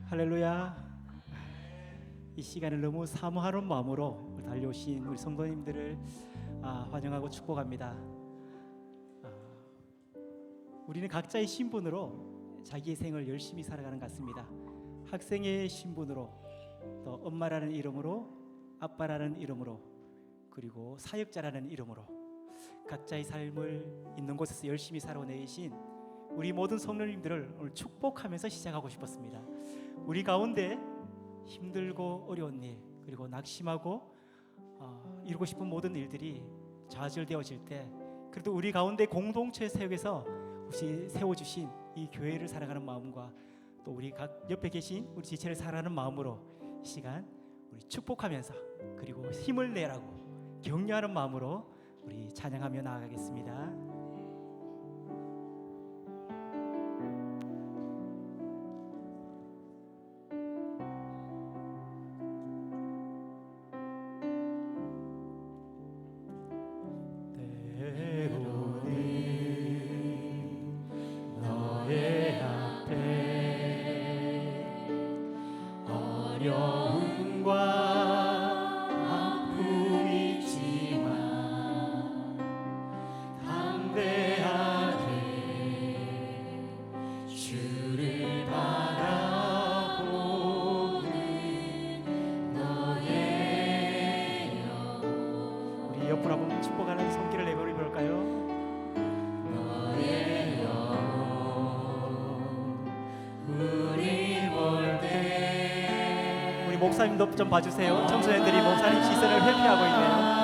할렐루야. 이 시간을 너무 사모하는 마음으로 달려오신 우리 성도님들을 환영하고 축복합니다. 우리는 각자의 신분으로 자기의 생을 열심히 살아가는 것 같습니다. 학생의 신분으로, 또 엄마라는 이름으로, 아빠라는 이름으로, 그리고 사역자라는 이름으로 각자의 삶을 있는 곳에서 열심히 살아내신 우리 모든 성도님들을 오늘 축복하면서 시작하고 싶었습니다. 우리 가운데 힘들고 어려운 일, 그리고 낙심하고 이루고 싶은 모든 일들이 좌절되어질 때, 그래도 우리 가운데 공동체 사역에서 혹시 세워주신 이 교회를 사랑하는 마음과 또 우리 각 옆에 계신 우리 지체를 사랑하는 마음으로 이 시간 우리 축복하면서, 그리고 힘을 내라고 격려하는 마음으로 우리 찬양하며 나아가겠습니다. 옆으로 한번 축복하는 손길을 내버려 볼까요? 너의 영혼 우리 볼 때, 우리 목사님도 좀 봐주세요. 청소년들이 목사님 시선을 회피하고 있네요.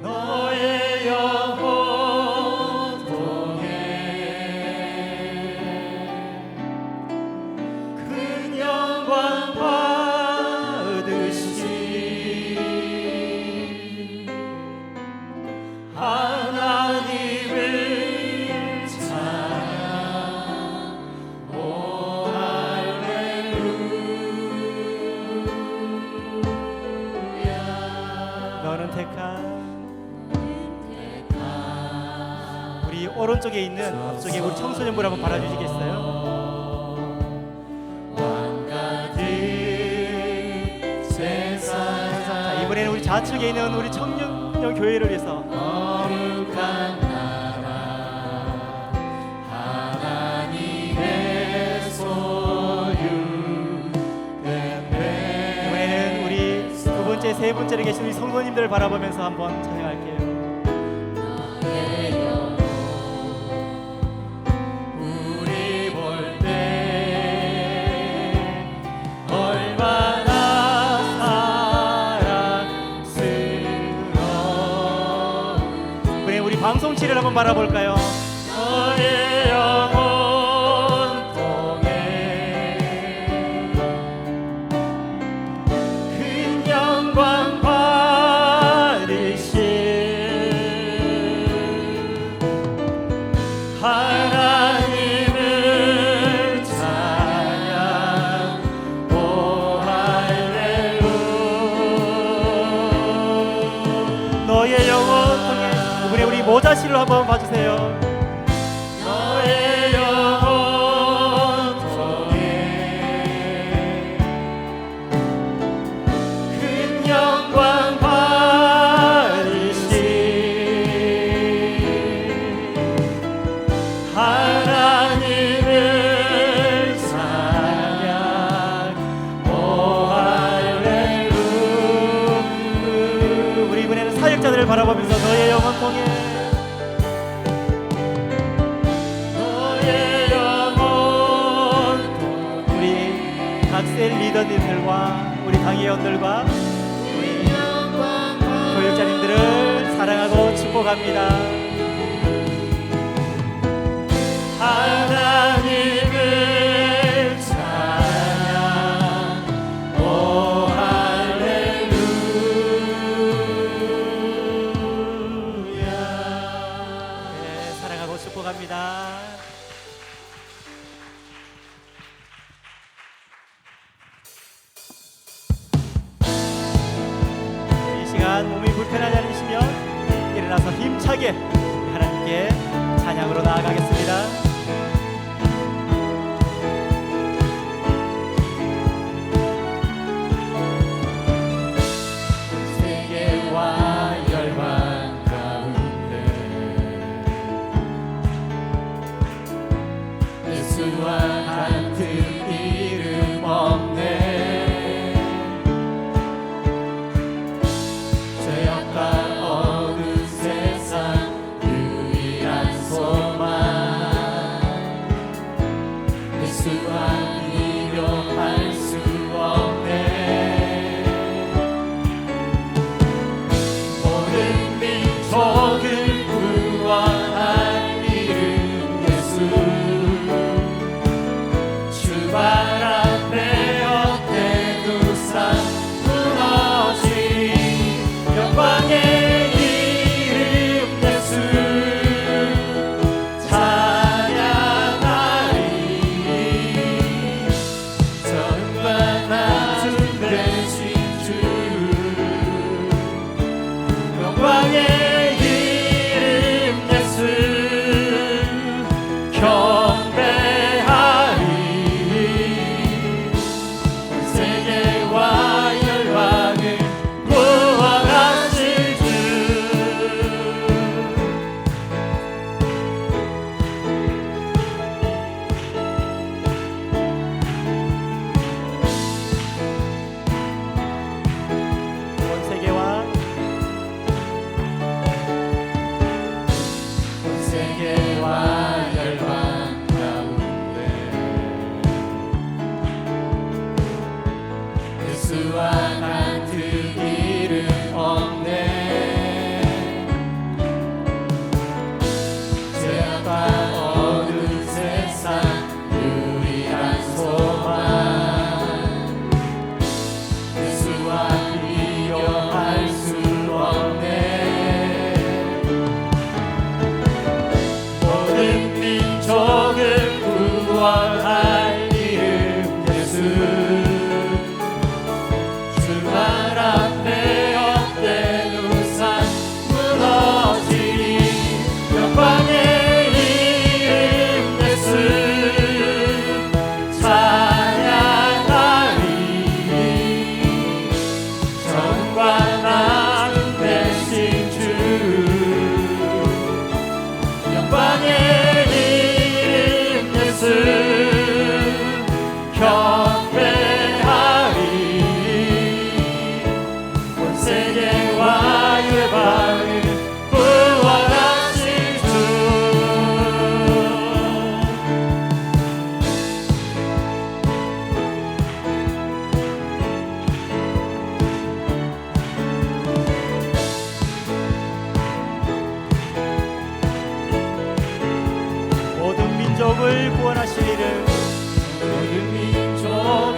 너의 영혼 통해 큰 영광 받으시 하나님을 찬양. 오 할렐루야. 너는 택한 우리 오른쪽에 있는 앞쪽에 우리 청소년분 한번 바라주시겠어요? 자, 이번에는 우리 좌측에 있는 우리 청년 교회를 위해서 거룩한 나라 하나님의 소유. 이번에는 우리 두 번째, 세 번째로 계신 우리 성도님들을 바라보면서 한번 찬양할게요. 우리 볼 때 얼마나 사랑스러워. 이번에 우리 방송치를 한번 바라볼까요? 너의 영혼 통해 큰 영광 받으시 하나님을 찬양. 오 할렐루야. 너의 영혼 통해. 이번에 우리 모자실로 한번 봐주세요. 너의 영혼 통해 큰 영광 받으시 하나님을 찬양. 오 할렐루야. 우리 이번에는 사역자들을 바라보면서 너의 영혼 통해. 너의 영혼 우리 각셀 리더님들과 우리 강의원들과 우리 교육자님들을 사랑하고 축복합니다. 하나님을 찬양. 오 할렐루야. 네, 사랑하고 축복합니다. 이 시간 몸이 불편하지 않으시면 일어나서 힘차게 하나님께 찬양으로 나아가겠습니다. 세계와 열방 가운데 예수와 같은 이름 없네. 죄악과 어두운 세상 유일한 소망 예수와 비교할 수 없네. 모든 민족을 구원할 이름 예수 주발 앞에 헛된 우상 무너진 영광의 이름 예수 찬양하리. 전과 낮은 대신 주 영광의 이름 예수 경배하리. 온 세계와 열방을 구원하실 주 온 세계와 온 세계와 열방 가운데 예수와 같은 이름 없네. 죄악과 어두운 세상 유일한 소망 예수와 비교할 수 없네. 모든 민족을 구원할 이름 예수 주말 앞에 헛된 우상 무너지니 영광의 이름 예수 찬양하리. 전과 낮은 대신 주 영광의 이름 예수 경배하리. 온 세계와 열방을 구원하실 주 모든 민족을 구원하실 이름 모든 민족을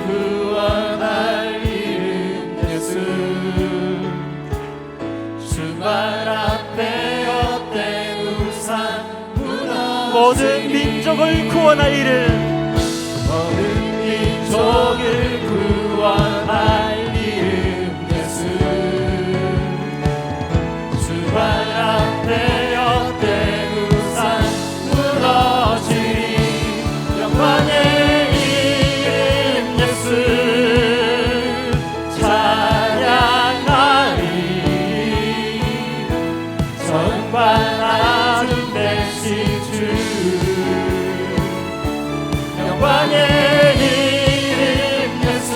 구원할 이름 예수 주말 앞에 헛된 우상 무너지니 모든 민족을 구원할 이름 모든 민족을 구원할 이름 예수 주발 앞에 헛된 우상 무너지니 영광의 이름 예수 찬양하리. 전과 낮은 대신 주 영광의 이름 예수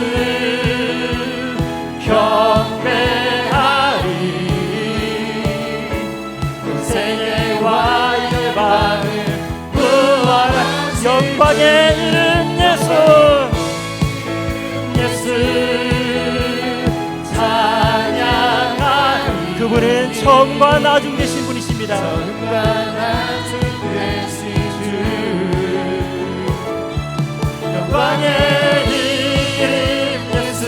경배하리. 온 세계와 열방을 구원하실 영광의 이름 예수 예수 찬양하리. 그분은 처음과 나중 되신 분이십니다. 전과 낮은 대신 주 영광의 이름 예수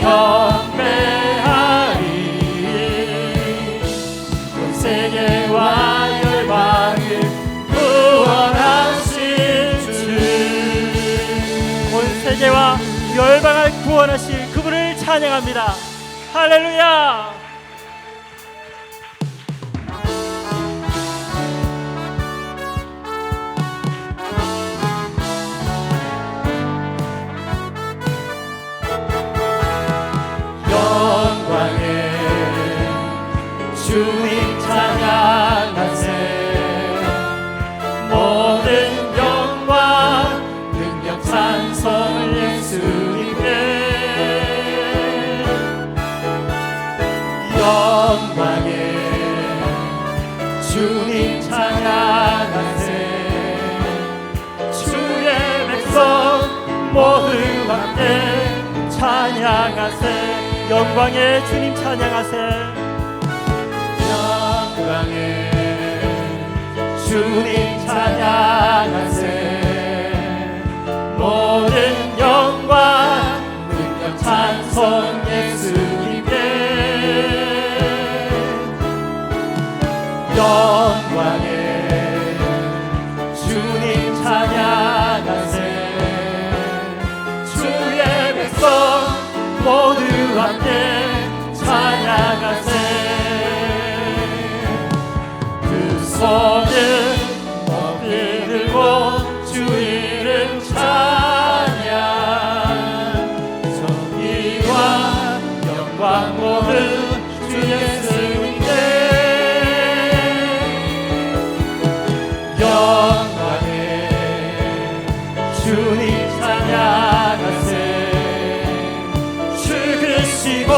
경배하리. 온 세계와 열방을 구원하실 주 온 세계와 열방을 구원하실 그분을 찬양합니다. 할렐루야. 주님 찬양하세 주의 백성 모두 함께 찬양하세 영광의 주님 찬양하세 영광의 주님 찬양하세 모든 영광 능력 찬송 예수님께 영광의 주님 찬양하세 주의 백성 모두 함께 찬양하세 그 손을 높이 들고 주 이름 찬양 정의와 영광 모두 주 예수님께 영광의 주님 찬양하세 죽으시고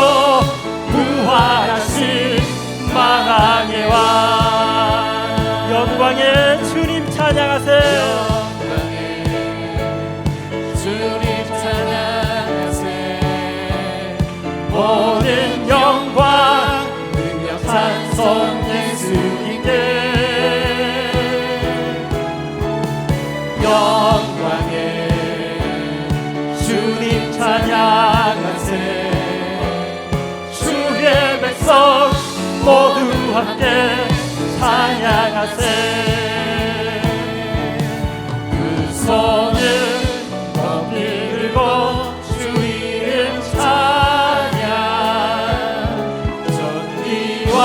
부활하신 만왕의 왕 영광의 주님 찬양하세 영광의 주님 찬양하세 모든 영광 능력 찬송 예수님께 영광의 주님 찬양하세 주의 백성 모두 함께 찬양하세 그 손을 높이 들고 주 이름 찬양 전리와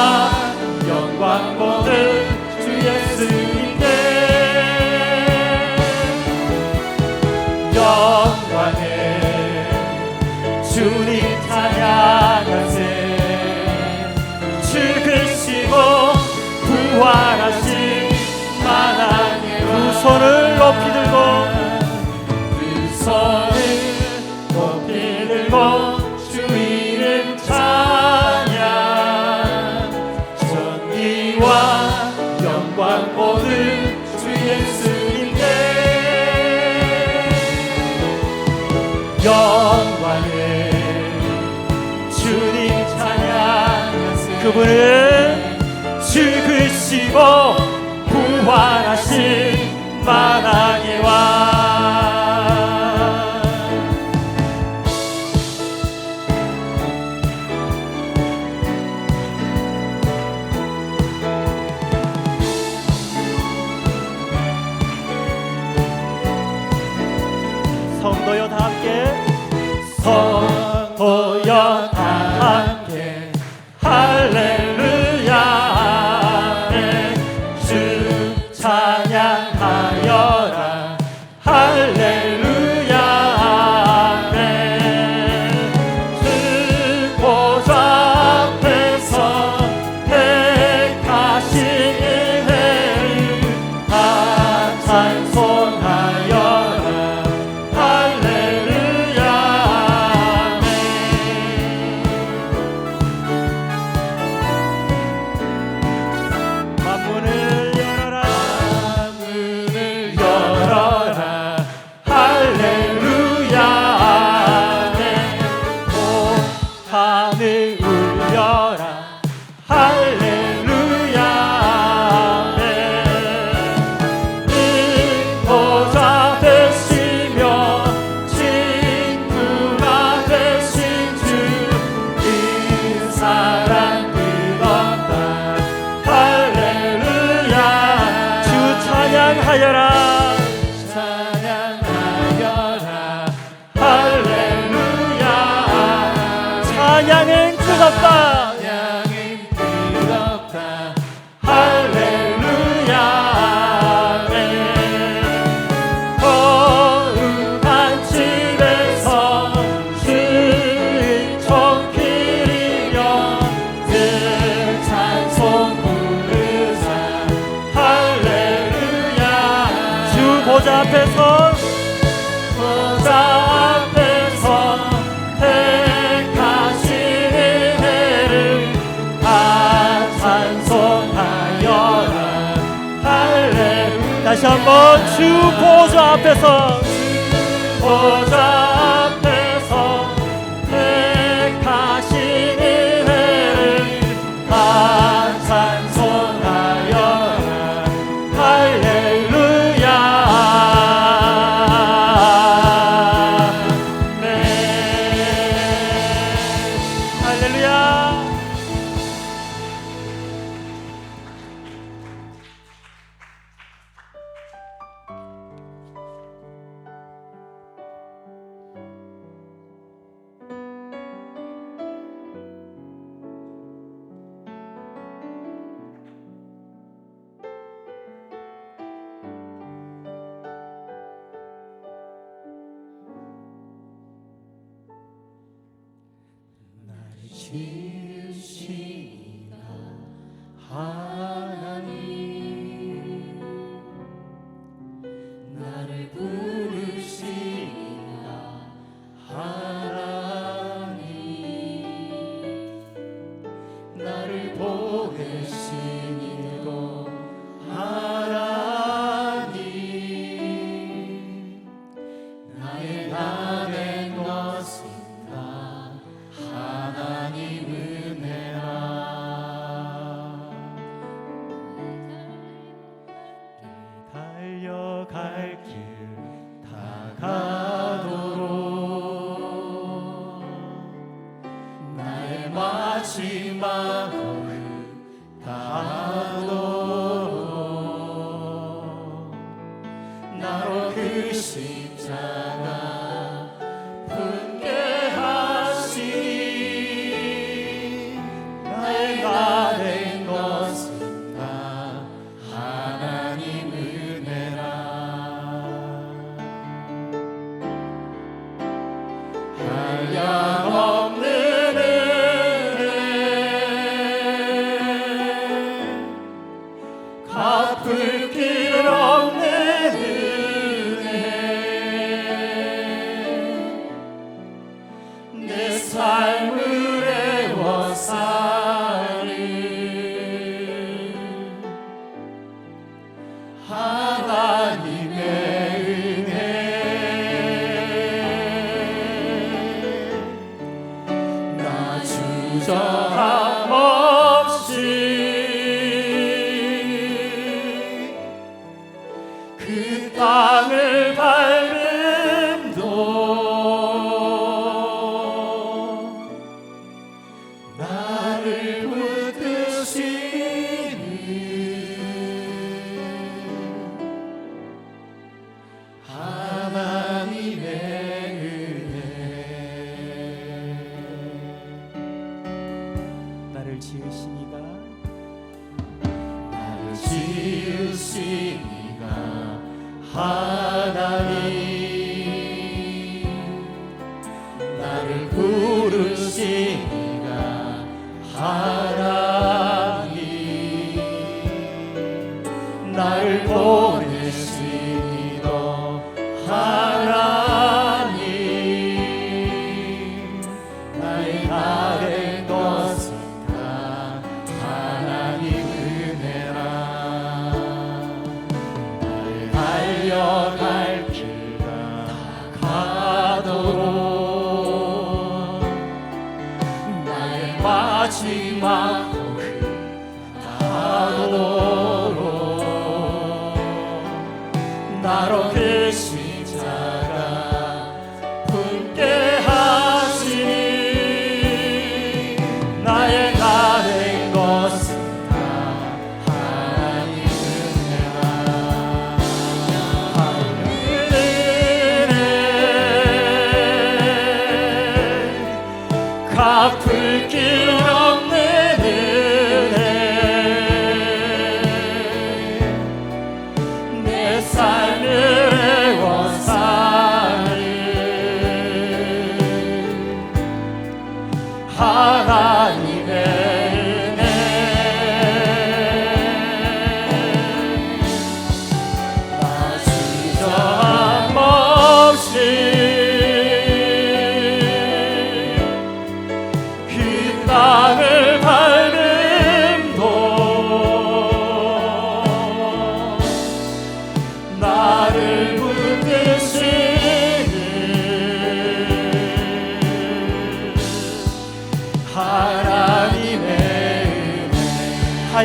영광 모두 주 예수님께 영광의 주님 찬양하세 죽으시고 부활하신 만왕의 두 손을 높이 들고 그 손을 높이 들고 주 이름 찬양 전리와 영광 모두 주 예수님께 영광의 주님 찬양하세 그분은 죽으시고 부활하신 만왕의 왕 성도여 다 함께 성도여 다 함께 할렐루야 아멘 주 찬양하여라 할렐루야 아멘 주 보좌 앞에서 택하신 은혜를 다 찬송하여라 할렐루야 아멘 만문을 열어라 문을 열어라 할렐루야 아멘 온 하늘 울려라 할렐루야 아멘 이 보좌 되시며 친구가 되신 주 이 사랑 끝없다 할렐루야 주 찬양하여라 찬양하여라 할렐루야 찬양은 끝없다 찬양은 끝없다 할렐루야 아멘 거룩한 집에서 주인 총 기리며 늘 찬송 부르자 할렐루야 주 보좌 앞에서 보좌 앞에서 택하신 은혜를 다 찬송하여라 다시 한번 주 보좌 앞에서, 주 보좌 앞에서 택하신 은혜를 다 찬송하여라. 할렐루야. 아멘. 할렐루야. 지으시니가 하나님, 나를 부르시니가 하나님, 나를 보내시니도 하나님, 나의 나 된 것은 다 하나님 은혜라. 달려갈 길 다가도록 나의 마지막을 다하도록 나로 그 십자가 분게 하시니 나의 나 된 것은 다 하나님 은혜라. 한량없는 은혜, 갚을 길 없는 은혜, 내 삶을 애워싸는 하나님의 은혜, 나 주저함 없이 그 땅을 밟음도 나를 붙드시는 하나님의 은혜. 나를 지으시니가 하나님, 나를 부르시니가 하나님, 나를 보내시니도 하나님, 나의 나 된 것은 다 하나님 은혜라. 나의 달려갈 길 다가도록 나의 마지막 다하도록 나로 그 십자가 품게 하시니 나의 나 된 것은 다 하나님 은혜라. 은혜, 갚을 길 없는 은혜, 내 삶을 애워싸는 하나님의 은혜, 나 주저함 없이 그 땅을 밟음도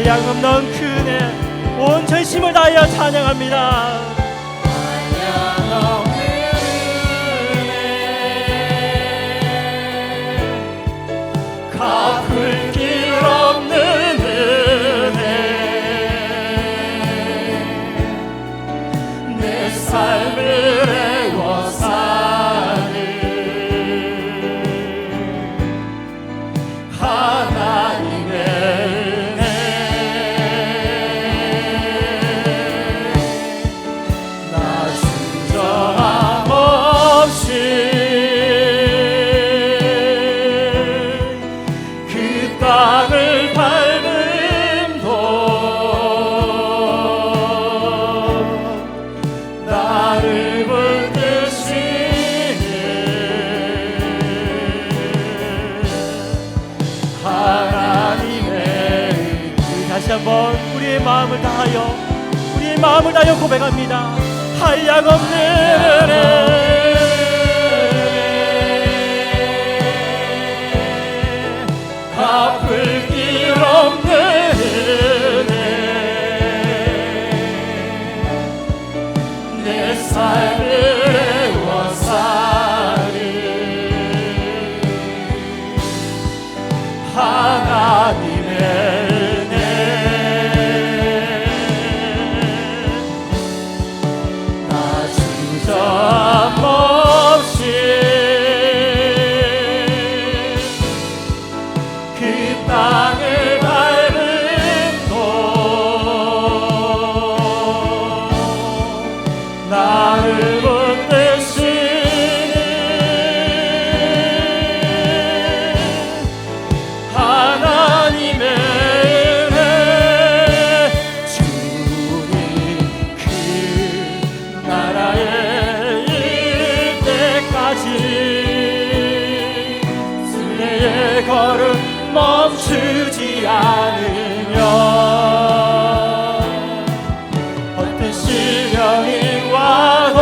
한량없는 그 은혜 온 전심을 다하여 찬양합니다. 한량없는 은혜 갚을 길 없는 은혜 내 삶을 애워사는 하나님의 은혜 나 순정함 없이 그 땅을 밟음도 나를 붙드시는 하나님의 다시 한번 우리의 마음을 다하여 고백합니다. 한량없는 은혜 갚을 길 없는 은혜 내 삶을 애워사는 하나님의 은혜 나 주저함 없이 그 땅을 밟음도 나를 붙드시는 하나님의 은혜 주님 그 나라에 이를 때까지 순례의 걸음 멈추지 않으면 어떤 시련이 와도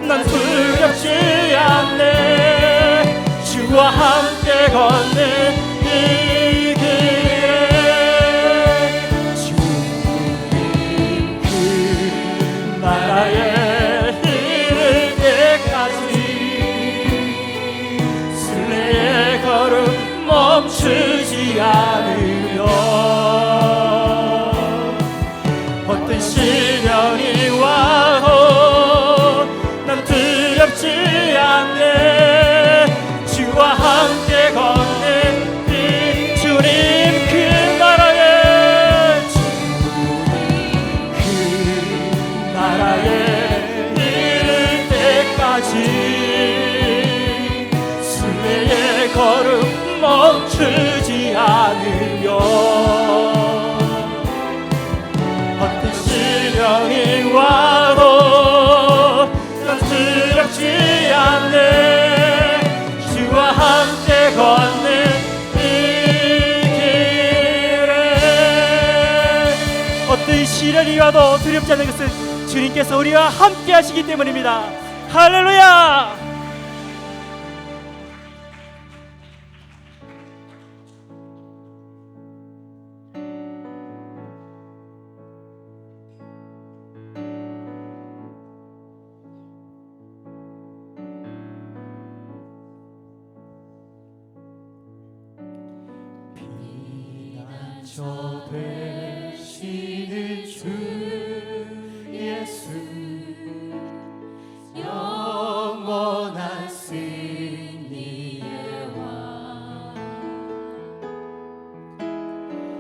난 두렵지 않네 주와 함께 걷는 이 길에 주님 그 나라에 이를 때까지 순례의 걸음 멈추지 않으려 어떤 시련이 와도 난 두렵지 않네 주와 함께 걷는 이 주님 그 나라에 이를 때까지 순례의 걸음 멈추지 않으려 어떤 시련이 와도 난 두렵지 않네 주와 함께 걷는 이 길에 어떤 시련이 와도 두렵지 않는 것은 주님께서 우리와 함께 하시기 때문입니다. 할렐루야. 저 되시는 주 예수 영원한 승리의 왕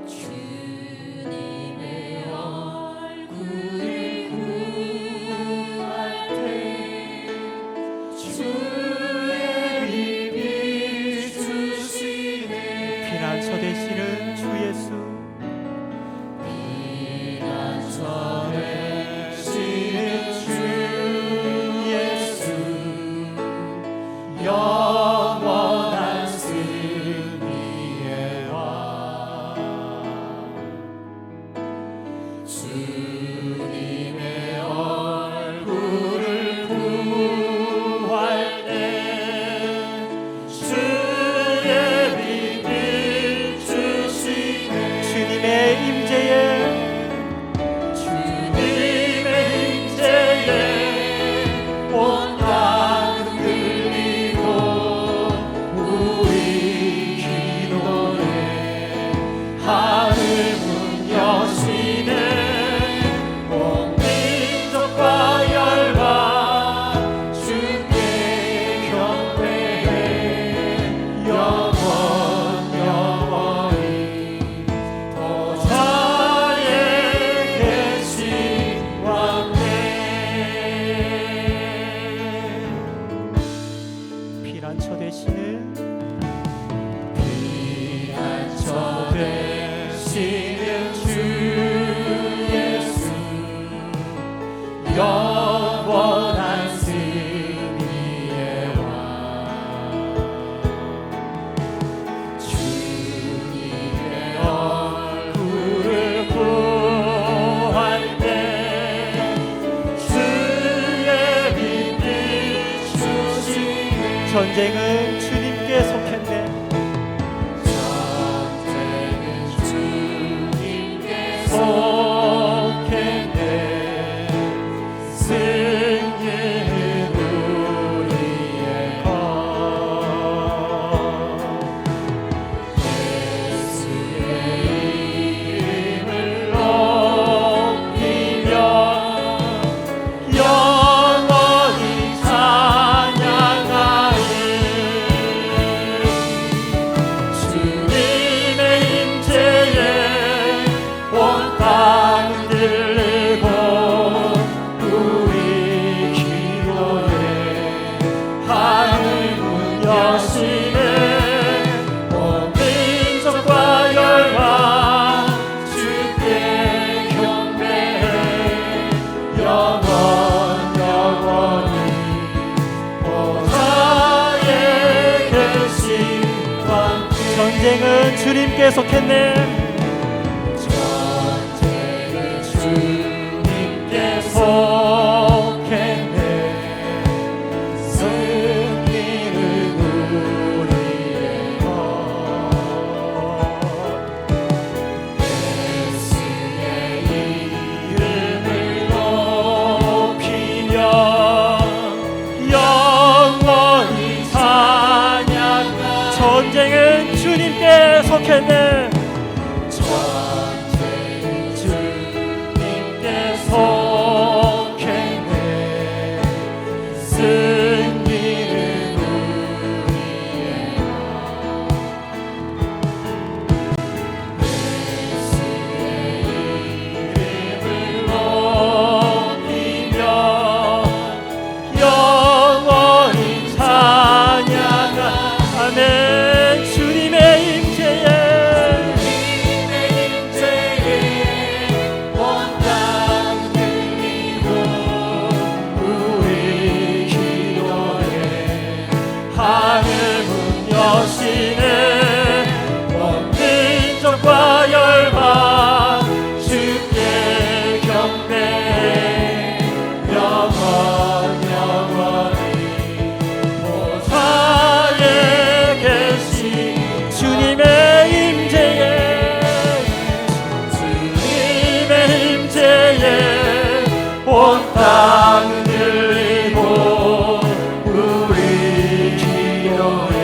주님의 얼굴을 구할 때 주의 빛 비추시네 피난처 되시는 주 예수 영원한 승리의 왕 주님의 얼굴을 구할 때 주의 빛 비추시네 전쟁은 주님께 속했네. 속했네. 승리는 우리의 것. 예수의 이름을 높이며 영원히 찬양하리. 주님의 임재에 온 땅 들리고 우리 기도에 하늘 문 여시네. 온 민족과 열방 주께 경배해. 영원 영원히 보좌에 계신 왕께. 전쟁은 주님께 속했네. 전쟁은 주님께 속했네. 승리는 우리의 것. 예수의 이름을 높이며 영원히 찬양하리. 전쟁은 주님께 속했네. 전쟁은 주님께 속했네. 승리는 우리의 것. 예수의 이름을 높이며 영원히 찬양하리. 아멘. 주님의 임재에 온 땅 들리고 우리 기도에 하늘 문 여시네. 온 민족과 열방 주께 경배해. 영원 영원히 보좌에 계신 주님의 임재에 주님의 임재에 온 땅 들리고 우리 기도에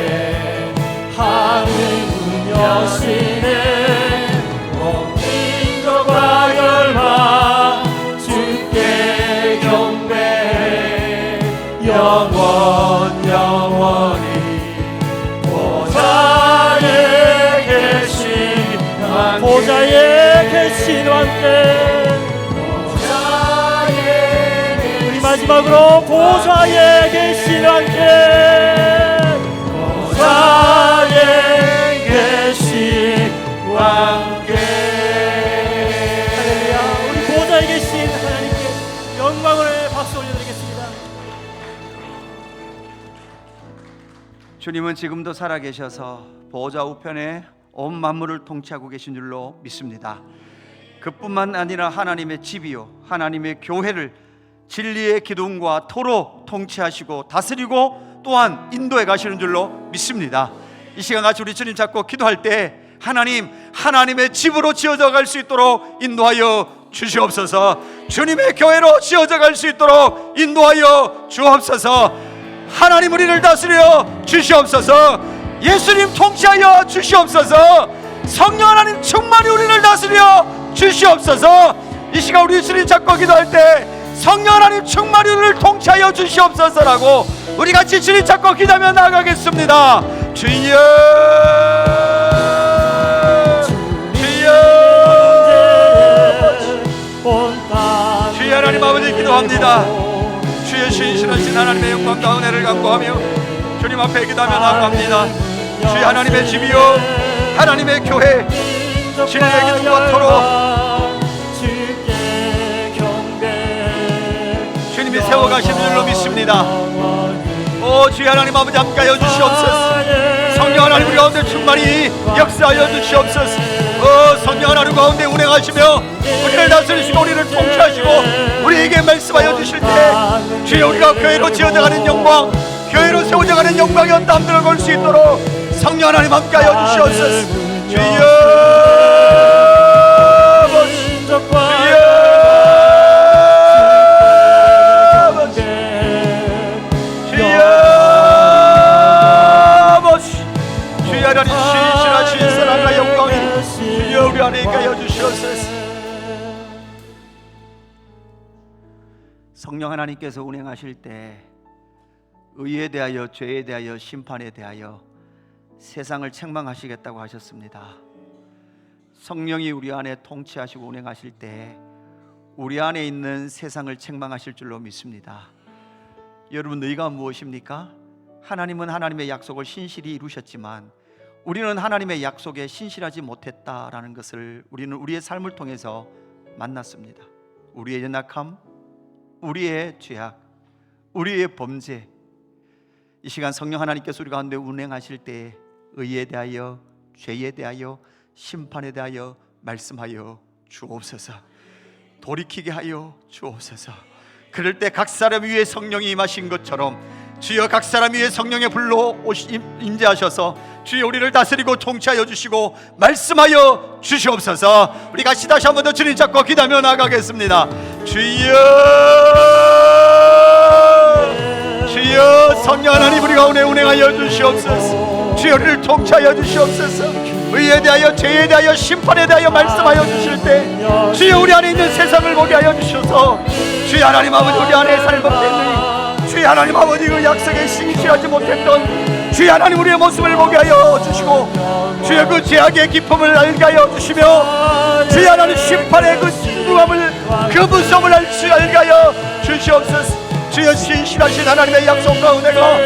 하늘 문 여시네. 온 민족과 열방 주께 경배해. 영원 영원히 보좌에 계신 왕께. 보좌에 계신 왕께. 우리 마지막으로 보좌에 계신 왕께. 보좌에 계신 왕께. 할렐루야. 우리 보좌에 계신 하나님께 영광을 박수 올려드리겠습니다. 주님은 지금도 살아계셔서 보좌 우편에 온 만물을 통치하고 계신 줄로 믿습니다. 그뿐만 아니라 하나님의 집이요 하나님의 교회를 진리의 기둥과 토로 통치하시고 다스리고 또한 인도해 가시는 줄로 믿습니다. 이 시간 같이 우리 주님 잡고 기도할 때 하나님의 집으로 지어져 갈 수 있도록 인도하여 주시옵소서. 주님의 교회로 지어져 갈 수 있도록 인도하여 주옵소서. 하나님 우리를 다스려 주시옵소서. 예수님 통치하여 주시옵소서. 성령 하나님 충만히 우리를 다스려 주시옵소서. 이 시간 우리 주님 잡고 기도할 때 성령 하나님 충만히 우리를 통치하여 주시옵소서라고 우리 같이 주님 잡고 기도하며 나아가겠습니다. 주여 주여 하나님 아버지 기도합니다. 주의 신실하신 하나님의 영광과 은혜를 간구하며 주님 앞에 기도하며 나아갑니다. 주의 하나님의 집이요 하나님의 교회 진리의 기둥과 토로 주님이 세워가시는 줄로 믿습니다. 오 주의 하나님 아버지 함께하여 주시옵소서. 성령 하나님 우리 가운데 충만히 역사하여 주시옵소서. 오 성령 하나님 가운데 운행하시며 우리를 다스리시고 우리를 통치하시고 우리에게 말씀하여 주실 때 주여 우리가 교회로 지어져가는 영광 교회로 세워져가는 영광의 언담들을 걸 수 있도록 성령 하나님 함께하여 주시옵소서. 주여 주여 하나님 신실하신 사랑과 영광이 주여 우리 안에 있게 하여 주시옵소서. 성령 하나님께서 운행하실 때 의에 대하여 죄에 대하여 심판에 대하여 세상을 책망하시겠다고 하셨습니다. 성령이 우리 안에 통치하시고 운행하실 때 우리 안에 있는 세상을 책망하실 줄로 믿습니다. 여러분, 너희가 무엇입니까? 하나님은 하나님의 약속을 신실히 이루셨지만 우리는 하나님의 약속에 신실하지 못했다라는 것을 우리는 우리의 삶을 통해서 만났습니다. 우리의 연약함, 우리의 죄악, 우리의 범죄, 이 시간 성령 하나님께서 우리 가운데 운행하실 때 의에 대하여 죄에 대하여 심판에 대하여 말씀하여 주옵소서. 돌이키게 하여 주옵소서. 그럴 때 각 사람 위에 성령이 임하신 것처럼 주여 각 사람 위에 성령의 불로 임재하셔서 주여 우리를 다스리고 통치하여 주시고 말씀하여 주시옵소서. 우리 같이 다시 한 번 더 주님 잡고 기도하며 나가겠습니다. 주여 주여 성령 하나님 우리 가운데 운행하여 주시옵소서. 주여 우리를 통치하여 주시옵소서. 의에 대하여 죄에 대하여 심판에 대하여 말씀하여 주실 때 주여 우리 안에 있는 세상을 보게 하여 주셔서 주여 하나님 아버지 우리 안에 삶을 때문에 주여 하나님 아버지 그 약속에 신실하지 못했던 주여 하나님 우리의 모습을 보게 하여 주시고 주여 그 죄악의 기쁨을 알게 하여 주시며 주여 하나님 심판의 그 진중함을 그 무서움을 알게 하여 주시옵소서. 주여 신실하신 하나님의 약속 가운데가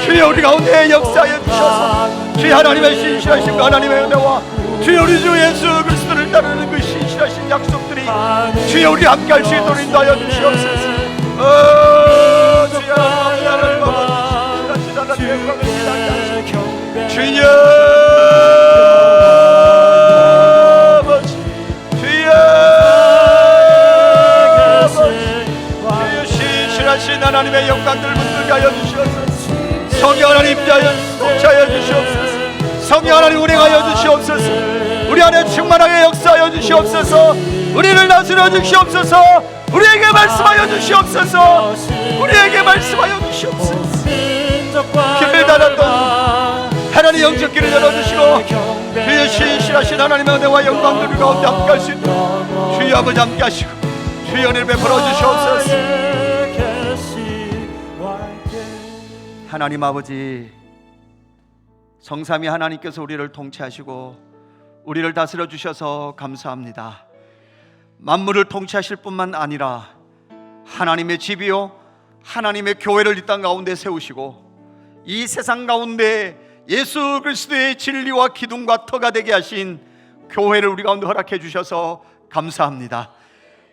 주여 우리 가운데 역사하여 주셔서 주여 하나님의 신실하신 하나님의 은혜와 주여 우리 주 예수 그리스도를 따르는 그 신실하신 약속들이 주여 우리 함께 할 수 있도록 인도하여 주시옵소서. 주여 하나님 아버지 신실하신 하나님의 영광을 기다리시옵소서. 주여 아버지 주여 신실하신 하나님의 영광들을 붙들게 하여 주시옵소서. 성령 하나님 통치하여 주시옵소서. 성령 하나님 운행하여 주시옵소서. 우리 안에 충만하게 역사하여 주시옵소서. 우리를 다스려 주시옵소서. 우리에게 말씀하여 주시옵소서. 우리에게 말씀하여 주시옵소서. 길을 닫았던 하나님 영적 길을 열어주시고 주여 신실하신 하나님의 은혜와 영광들을 가운데 함께 할 수 있도록 주여 아버지 함께 하시고 주여 은혜를 베풀어 주시옵소서. 하나님 아버지, 성삼위 하나님께서 우리를 통치하시고 우리를 다스려 주셔서 감사합니다. 만물을 통치하실 뿐만 아니라 하나님의 집이요 하나님의 교회를 이 땅 가운데 세우시고 이 세상 가운데 예수 그리스도의 진리와 기둥과 터가 되게 하신 교회를 우리 가운데 허락해 주셔서 감사합니다.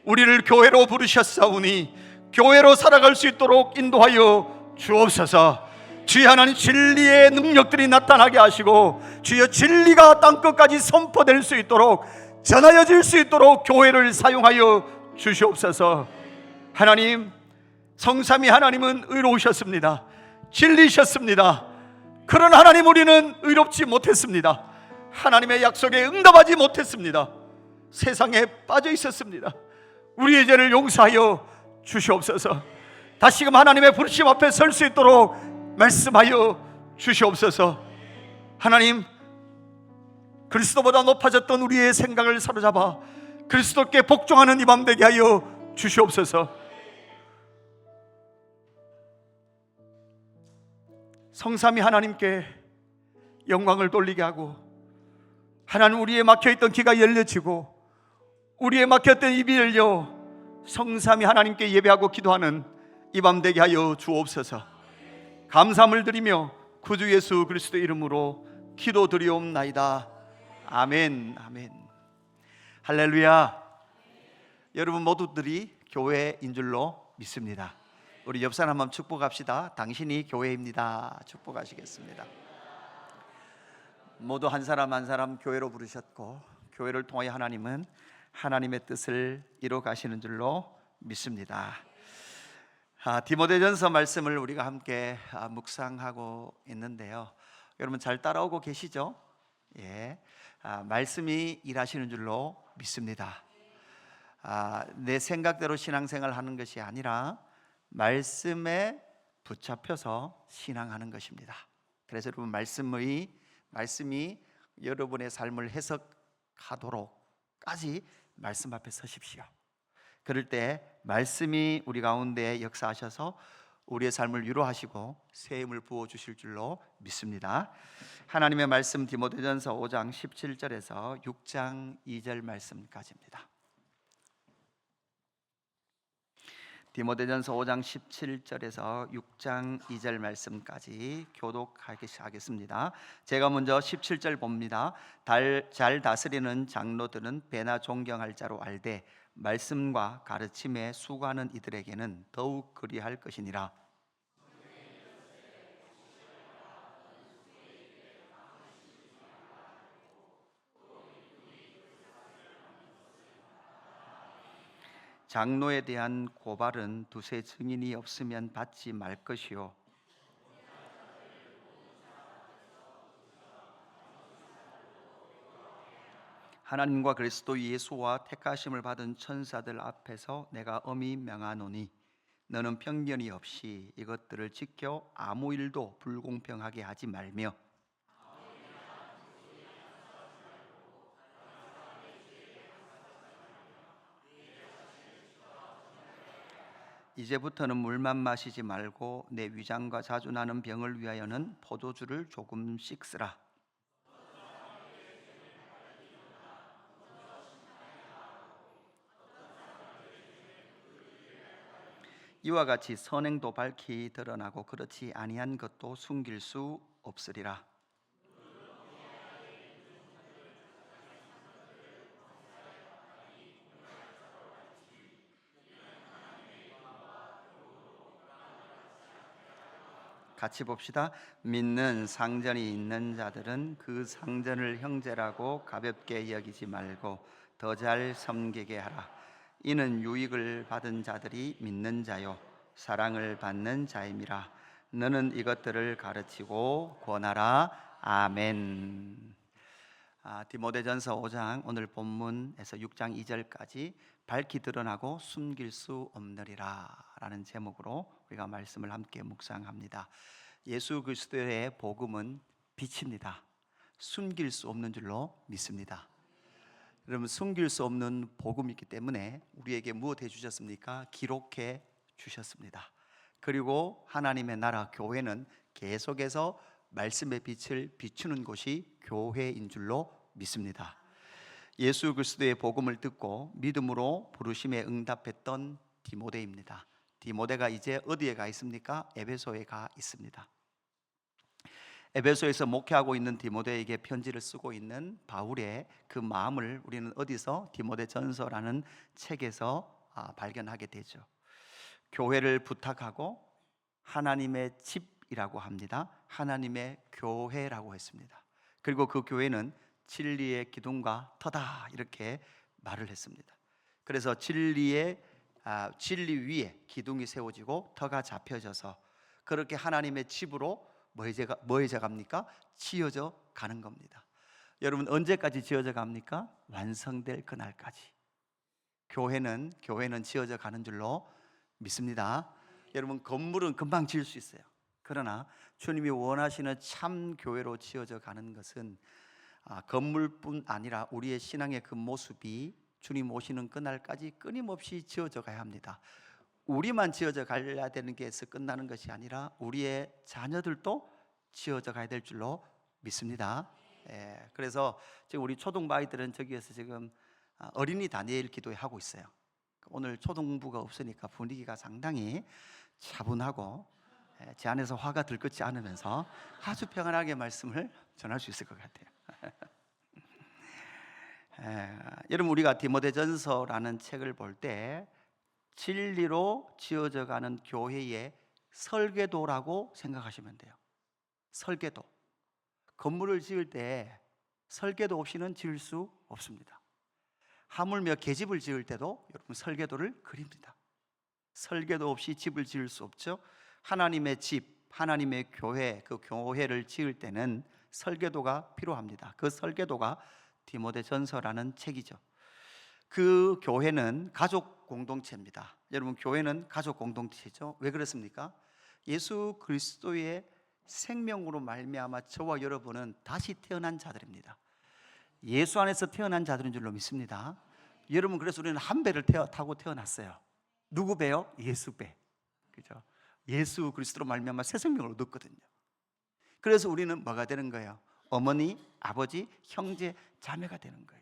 우리를 교회로 부르셨사오니 교회로 살아갈 수 있도록 인도하여 주옵소서. 주여 하나님 진리의 능력들이 나타나게 하시고 주여 진리가 땅끝까지 선포될 수 있도록 전하여질 수 있도록 교회를 사용하여 주시옵소서. 하나님, 성삼위 하나님은 의로우셨습니다. 진리셨습니다. 그런 하나님 우리는 의롭지 못했습니다. 하나님의 약속에 응답하지 못했습니다. 세상에 빠져 있었습니다. 우리의 죄를 용서하여 주시옵소서. 다시금 하나님의 부르심 앞에 설 수 있도록 말씀하여 주시옵소서. 하나님, 그리스도보다 높아졌던 우리의 생각을 사로잡아 그리스도께 복종하는 이 밤 되게 하여 주시옵소서. 성삼위 하나님께 영광을 돌리게 하고 하나님 우리의 막혀있던 귀가 열려지고 우리의 막혔던 입이 열려 성삼위 하나님께 예배하고 기도하는 이 밤 되게 하여 주옵소서. 감사함을 드리며 구주 예수 그리스도 이름으로 기도드리옵나이다. 아멘. 아멘. 할렐루야. 여러분 모두들이 교회인 줄로 믿습니다. 우리 옆 사람 한번 축복합시다. 당신이 교회입니다. 축복하시겠습니다. 모두 한 사람 한 사람 교회로 부르셨고 교회를 통하여 하나님은 하나님의 뜻을 이루어 가시는 줄로 믿습니다. 디모데전서 말씀을 우리가 함께 묵상하고 있는데요. 여러분 잘 따라오고 계시죠? 예, 말씀이 일하시는 줄로 믿습니다. 내 생각대로 신앙생활 하는 것이 아니라 말씀에 붙잡혀서 신앙하는 것입니다. 그래서 여러분 말씀이 여러분의 삶을 해석하도록까지 말씀 앞에 서십시오. 그럴 때 말씀이 우리 가운데 역사하셔서 우리의 삶을 위로하시고 새 힘을 부어 주실 줄로 믿습니다. 하나님의 말씀 디모데전서 5장 17절에서 6장 2절 말씀까지입니다. 디모데전서 5장 17절에서 6장 2절 말씀까지 교독하겠습니다. 제가 먼저 17절 봅니다. 잘 다스리는 장로들은 배나 존경할 자로 알되 말씀과 가르침에 수고하는 이들에게는 더욱 그리할 것이니라. 장로에 대한 고발은 두세 증인이 없으면 받지 말 것이요 하나님과 그리스도 예수와 택하심을 받은 천사들 앞에서 내가 엄히 명하노니 너는 편견이 없이 이것들을 지켜 아무 일도 불공평하게 하지 말며 이제부터는 물만 마시지 말고 내 위장과 자주 나는 병을 위하여는 포도주를 조금씩 쓰라. 이와 같이 선행도 밝히 드러나고 그렇지 아니한 것도 숨길 수 없으리라. 같이 봅시다. 믿는 상전이 있는 자들은 그 상전을 형제라고 가볍게 여기지 말고 더 잘 섬기게 하라. 이는 유익을 받은 자들이 믿는 자요 사랑을 받는 자임이라. 너는 이것들을 가르치고 권하라. 아멘. 디모데전서 5장 오늘 본문에서 6장 2절까지 밝히 드러나고 숨길 수 없느리라 라는 제목으로 우리가 말씀을 함께 묵상합니다. 예수 그리스도의 복음은 빛입니다. 숨길 수 없는 줄로 믿습니다. 여러분 숨길 수 없는 복음이기 때문에 우리에게 무엇 해주셨습니까? 기록해 주셨습니다. 그리고 하나님의 나라 교회는 계속해서 말씀의 빛을 비추는 곳이 교회인 줄로 믿습니다. 예수 그리스도의 복음을 듣고 믿음으로 부르심에 응답했던 디모데입니다. 디모데가 이제 어디에 가 있습니까? 에베소에 가 있습니다. 에베소에서 목회하고 있는 디모데에게 편지를 쓰고 있는 바울의 그 마음을 우리는 어디서? 디모데전서라는 책에서 발견하게 되죠. 교회를 부탁하고 하나님의 집이라고 합니다. 하나님의 교회라고 했습니다. 그리고 그 교회는 진리의 기둥과 터다 이렇게 말을 했습니다. 그래서 진리 위에 기둥이 세워지고 터가 잡혀져서 그렇게 하나님의 집으로 뭐해져 갑니까? 지어져 가는 겁니다. 여러분 언제까지 지어져 갑니까? 완성될 그날까지. 교회는 지어져 가는 줄로 믿습니다. 여러분 건물은 금방 지을 수 있어요. 그러나 주님이 원하시는 참 교회로 지어져 가는 것은 건물뿐 아니라 우리의 신앙의 그 모습이 주님 오시는 그날까지 끊임없이 지어져 가야 합니다. 우리만 지어져 가야 되는 게서 끝나는 것이 아니라 우리의 자녀들도 지어져 가야 될 줄로 믿습니다. 그래서 지금 우리 초등부 아이들은 저기에서 지금 어린이 다니엘 기도회 하고 있어요. 오늘 초등부가 없으니까 분위기가 상당히 차분하고 제 안에서 화가 들끓지 않으면서 아주 평안하게 말씀을 전할 수 있을 것 같아요. 여러분 우리가 디모데전서라는 책을 볼 때 진리로 지어져 가는 교회의 설계도라고 생각하시면 돼요. 설계도. 건물을 지을 때 설계도 없이는 지을 수 없습니다. 하물며 계집을 지을 때도 여러분 설계도를 그립니다. 설계도 없이 집을 지을 수 없죠. 하나님의 집, 하나님의 교회, 그 교회를 지을 때는 설계도가 필요합니다. 그 설계도가 디모데전서라는 책이죠. 그 교회는 가족 공동체입니다. 여러분, 교회는 가족 공동체죠. 왜 그렇습니까? 예수 그리스도의 생명으로 말미암아 저와 여러분은 다시 태어난 자들입니다. 예수 안에서 태어난 자들인 줄로 믿습니다. 여러분, 그래서 우리는 한 배를 타고 태어났어요. 누구 배요? 예수 배. 그죠? 예수 그리스도로 말미암아 새 생명을 얻었거든요. 그래서 우리는 뭐가 되는 거예요? 어머니, 아버지, 형제, 자매가 되는 거예요.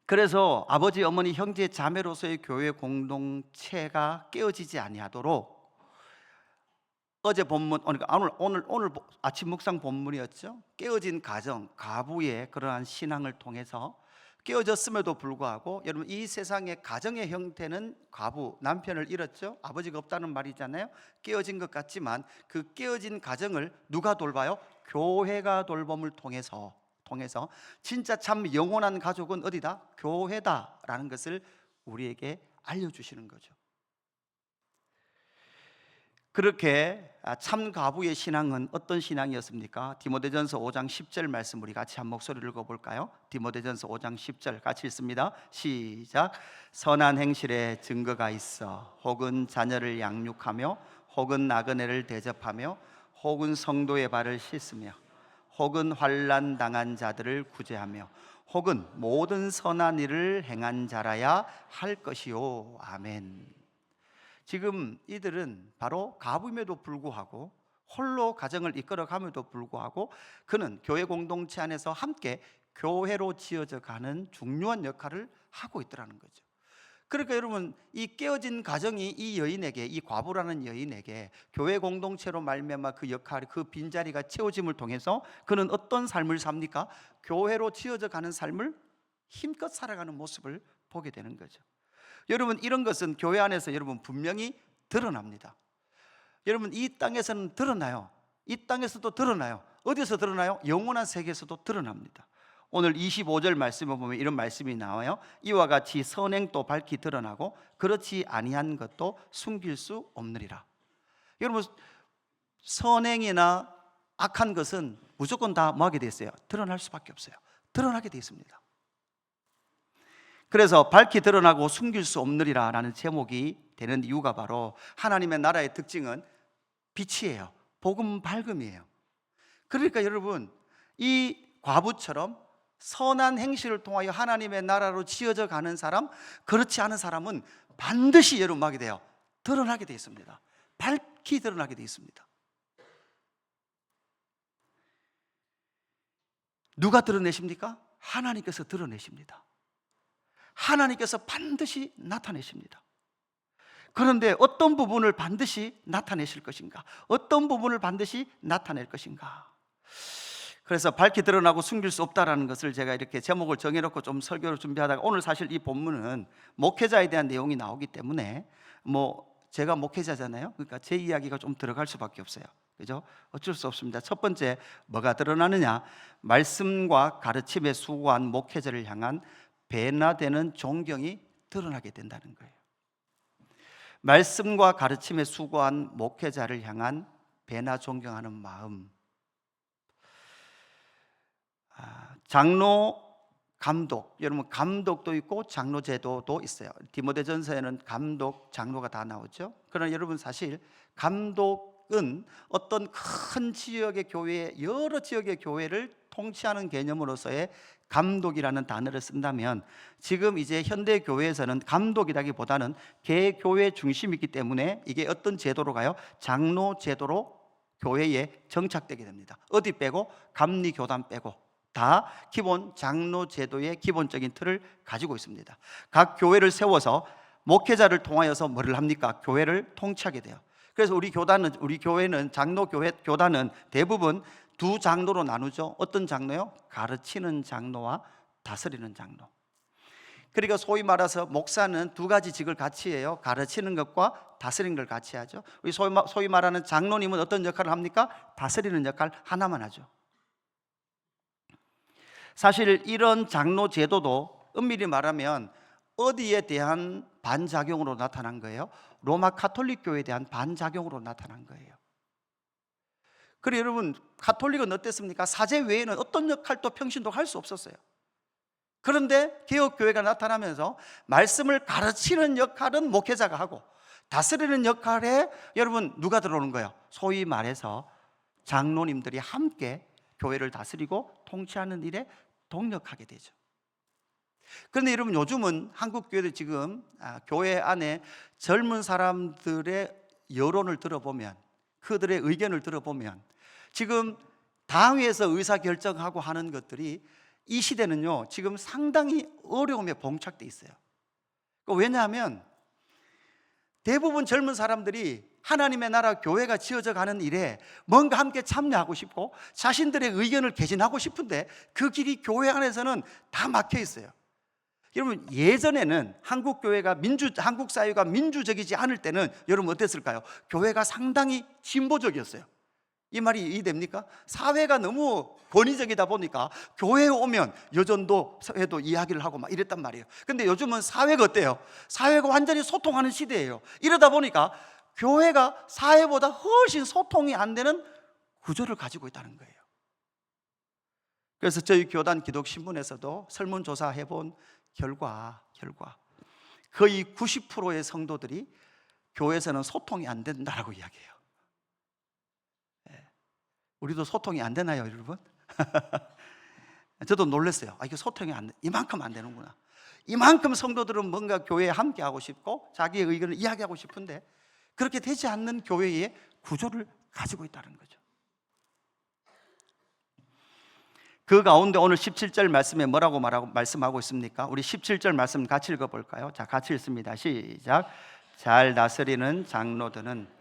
그래서 아버지, 어머니, 형제, 자매로서의 교회 공동체가 깨어지지 아니하도록 어제 본문, 그러니까 오늘 아침 묵상 본문이었죠. 깨어진 가정, 가부의 그러한 신앙을 통해서 깨어졌음에도 불구하고, 여러분, 이 세상의 가정의 형태는 가부, 남편을 잃었죠. 아버지가 없다는 말이잖아요. 깨어진 것 같지만 그 깨어진 가정을 누가 돌봐요? 교회가 돌봄을 통해서 진짜 참 영원한 가족은 어디다? 교회다라는 것을 우리에게 알려주시는 거죠. 그렇게 참 가부의 신앙은 어떤 신앙이었습니까? 디모데전서 5장 10절 말씀 우리 같이 한 목소리를 읽어볼까요? 디모데전서 5장 10절 같이 읽습니다. 시작. 선한 행실에 증거가 있어 혹은 자녀를 양육하며 혹은 나그네를 대접하며 혹은 성도의 발을 씻으며 혹은 환난 당한 자들을 구제하며 혹은 모든 선한 일을 행한 자라야 할 것이요. 아멘. 지금 이들은 바로 가부임에도 불구하고, 홀로 가정을 이끌어감에도 불구하고 그는 교회 공동체 안에서 함께 교회로 지어져 가는 중요한 역할을 하고 있더라는 거죠. 그러니까 여러분, 이 깨어진 가정이 이 여인에게, 이 과부라는 여인에게 교회 공동체로 말미암아 그 역할, 그 빈자리가 채워짐을 통해서 그는 어떤 삶을 삽니까? 교회로 지어져 가는 삶을 힘껏 살아가는 모습을 보게 되는 거죠. 여러분, 이런 것은 교회 안에서 여러분 분명히 드러납니다. 여러분, 이 땅에서는 드러나요. 이 땅에서도 드러나요. 어디서 드러나요? 영원한 세계에서도 드러납니다. 오늘 25절 말씀을 보면 이런 말씀이 나와요. 이와 같이 선행도 밝히 드러나고 그렇지 아니한 것도 숨길 수 없느니라. 여러분, 선행이나 악한 것은 무조건 다 뭐하게 돼 있어요? 드러날 수밖에 없어요. 드러나게 돼 있습니다. 그래서 밝히 드러나고 숨길 수 없느리라 라는 제목이 되는 이유가 바로 하나님의 나라의 특징은 빛이에요. 복음 밝음이에요. 그러니까 여러분, 이 과부처럼 선한 행실을 통하여 하나님의 나라로 지어져 가는 사람, 그렇지 않은 사람은 반드시 여러분 하게 돼요. 드러나게 되어 있습니다. 밝히 드러나게 되어 있습니다. 누가 드러내십니까? 하나님께서 드러내십니다. 하나님께서 반드시 나타내십니다. 그런데 어떤 부분을 반드시 나타내실 것인가? 어떤 부분을 반드시 나타낼 것인가? 그래서 밝히 드러나고 숨길 수 없다라는 것을 제가 이렇게 제목을 정해놓고 좀 설교를 준비하다가, 오늘 사실 이 본문은 목회자에 대한 내용이 나오기 때문에 제가 목회자잖아요. 그러니까 제 이야기가 좀 들어갈 수밖에 없어요. 그죠? 어쩔 수 없습니다. 첫 번째, 뭐가 드러나느냐? 말씀과 가르침에 수고한 목회자를 향한 배나되는 존경이 드러나게 된다는 거예요. 말씀과 가르침에 수고한 목회자를 향한 배나 존경하는 마음. 장로, 감독, 여러분 감독도 있고 장로 제도도 있어요. 디모데전서에는 감독, 장로가 다 나오죠. 그러나 여러분, 사실 감독은 어떤 큰 지역의 교회, 여러 지역의 교회를 통치하는 개념으로서의 감독이라는 단어를 쓴다면, 지금 이제 현대 교회에서는 감독이라기보다는 개교회 중심이 있기 때문에 이게 어떤 제도로 가요? 장로 제도로 교회에 정착되게 됩니다. 어디 빼고? 감리 교단 빼고 다 기본 장로 제도의 기본적인 틀을 가지고 있습니다. 각 교회를 세워서 목회자를 통하여서 뭐를 합니까? 교회를 통치하게 돼요. 그래서 우리 교회는 장로 교단은 대부분 두 장로로 나누죠. 어떤 장로요? 가르치는 장로와 다스리는 장로. 그러니까 소위 말해서 목사는 두 가지 직을 같이 해요. 가르치는 것과 다스리는 걸 같이 하죠. 우리 소위 말하는 장로님은 어떤 역할을 합니까? 다스리는 역할 하나만 하죠. 사실 이런 장로 제도도 엄밀히 말하면 어디에 대한 반작용으로 나타난 거예요? 로마 가톨릭 교회에 대한 반작용으로 나타난 거예요. 그리고 여러분, 가톨릭은 어땠습니까? 사제 외에는 어떤 역할도 평신도 할 수 없었어요. 그런데 개혁교회가 나타나면서 말씀을 가르치는 역할은 목회자가 하고 다스리는 역할에 여러분 누가 들어오는 거예요? 소위 말해서 장로님들이 함께 교회를 다스리고 통치하는 일에 동력하게 되죠. 그런데 여러분, 요즘은 한국 교회도 지금 교회 안에 젊은 사람들의 여론을 들어보면, 그들의 의견을 들어보면 지금 당위에서 의사결정하고 하는 것들이 이 시대는요 지금 상당히 어려움에 봉착돼 있어요. 왜냐하면 대부분 젊은 사람들이 하나님의 나라 교회가 지어져 가는 일에 뭔가 함께 참여하고 싶고 자신들의 의견을 개진하고 싶은데 그 길이 교회 안에서는 다 막혀 있어요. 여러분, 예전에는 한국 사회가 민주적이지 않을 때는 여러분 어땠을까요? 교회가 상당히 진보적이었어요. 이 말이 이해됩니까? 사회가 너무 권위적이다 보니까 교회에 오면 여전도 사회도 이야기를 하고 막 이랬단 말이에요. 근데 요즘은 사회가 어때요? 사회가 완전히 소통하는 시대예요. 이러다 보니까 교회가 사회보다 훨씬 소통이 안 되는 구조를 가지고 있다는 거예요. 그래서 저희 교단 기독신문에서도 설문조사 해본 결과 거의 90%의 성도들이 교회에서는 소통이 안 된다라고 이야기해요. 우리도 소통이 안 되나요, 여러분? 저도 놀랐어요. 이게 소통이 이만큼 안 되는구나. 이만큼 성도들은 뭔가 교회에 함께 하고 싶고 자기의 의견을 이야기하고 싶은데 그렇게 되지 않는 교회의 구조를 가지고 있다는 거죠. 그 가운데 오늘 17절 말씀에 뭐라고 말씀하고 있습니까? 우리 17절 말씀 같이 읽어볼까요? 자, 같이 읽습니다. 시작. 잘 다스리는 장로들은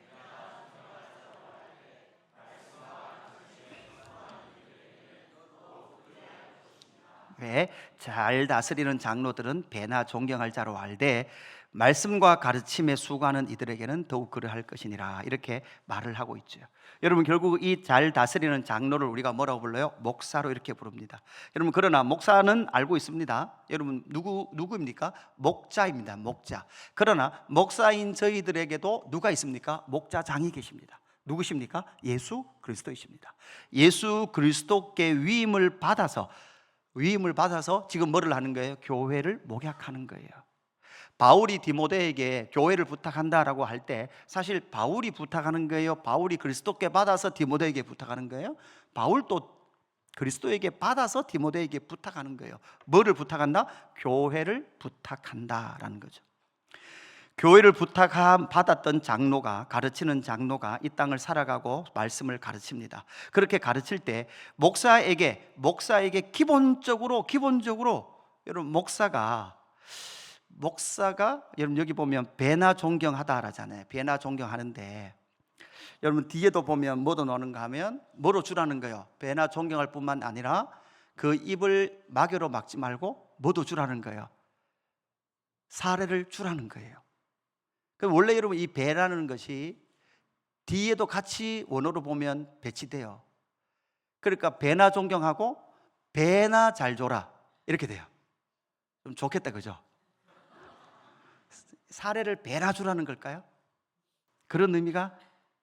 잘 다스리는 장로들은 배나 존경할 자로 알되 말씀과 가르침에 수고하는 이들에게는 더욱 그러할 것이니라. 이렇게 말을 하고 있죠. 여러분, 결국 이 잘 다스리는 장로를 우리가 뭐라고 불러요? 목사로 이렇게 부릅니다. 여러분, 그러나 목사는 알고 있습니다. 여러분, 누구입니까? 목자입니다. 목자. 그러나 목사인 저희들에게도 누가 있습니까? 목자장이 계십니다. 누구십니까? 예수 그리스도이십니다. 예수 그리스도께 위임을 받아서 지금 뭐를 하는 거예요? 교회를 목약하는 거예요. 바울이 디모데에게 교회를 부탁한다라고 할 때 사실 바울이 부탁하는 거예요? 바울이 그리스도께 받아서 디모데에게 부탁하는 거예요? 바울도 그리스도에게 받아서 디모데에게 부탁하는 거예요. 뭐를 부탁한다? 교회를 부탁한다라는 거죠. 교회를 받았던 장로가, 가르치는 장로가 이 땅을 살아가고 말씀을 가르칩니다. 그렇게 가르칠 때 목사에게 기본적으로 여러분, 목사가 여러분 여기 보면 배나 존경하다 하잖아요. 배나 존경하는데 여러분 뒤에도 보면 뭐도 넣는가 하면 뭐로 주라는 거예요? 배나 존경할 뿐만 아니라 그 입을 마개로 막지 말고 뭐도 주라는 거예요? 사례를 주라는 거예요. 원래 여러분 이 배라는 것이 뒤에도 같이 원어로 보면 배치돼요. 그러니까 배나 존경하고 배나 잘 줘라 이렇게 돼요. 좀 좋겠다, 그죠? 사례를 배나 주라는 걸까요? 그런 의미가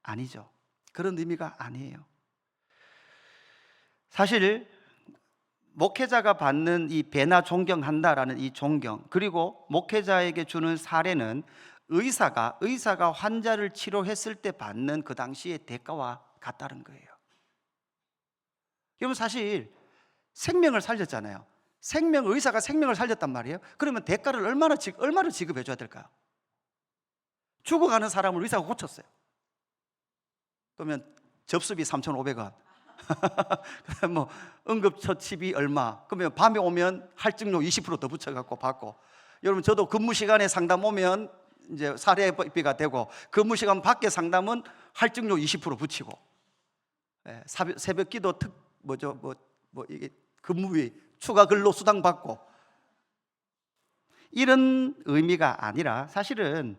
아니죠. 그런 의미가 아니에요. 사실 목회자가 받는 이 배나 존경한다라는 이 존경, 그리고 목회자에게 주는 사례는 의사가 환자를 치료했을 때 받는 그 당시의 대가와 같다는 거예요. 여러분, 사실 생명을 살렸잖아요. 의사가 생명을 살렸단 말이에요. 그러면 대가를 얼마나 지급해 줘야 될까요? 죽어가는 사람을 의사가 고쳤어요. 그러면 접수비 3,500원 뭐 응급처치비 얼마, 그러면 밤에 오면 할증료 20% 더 붙여갖고 받고. 여러분, 저도 근무 시간에 상담 오면 이제 사례비가 되고, 근무 시간 밖에 상담은 할증료 20% 붙이고, 새벽기도 이게 근무비 추가 근로 수당 받고, 이런 의미가 아니라 사실은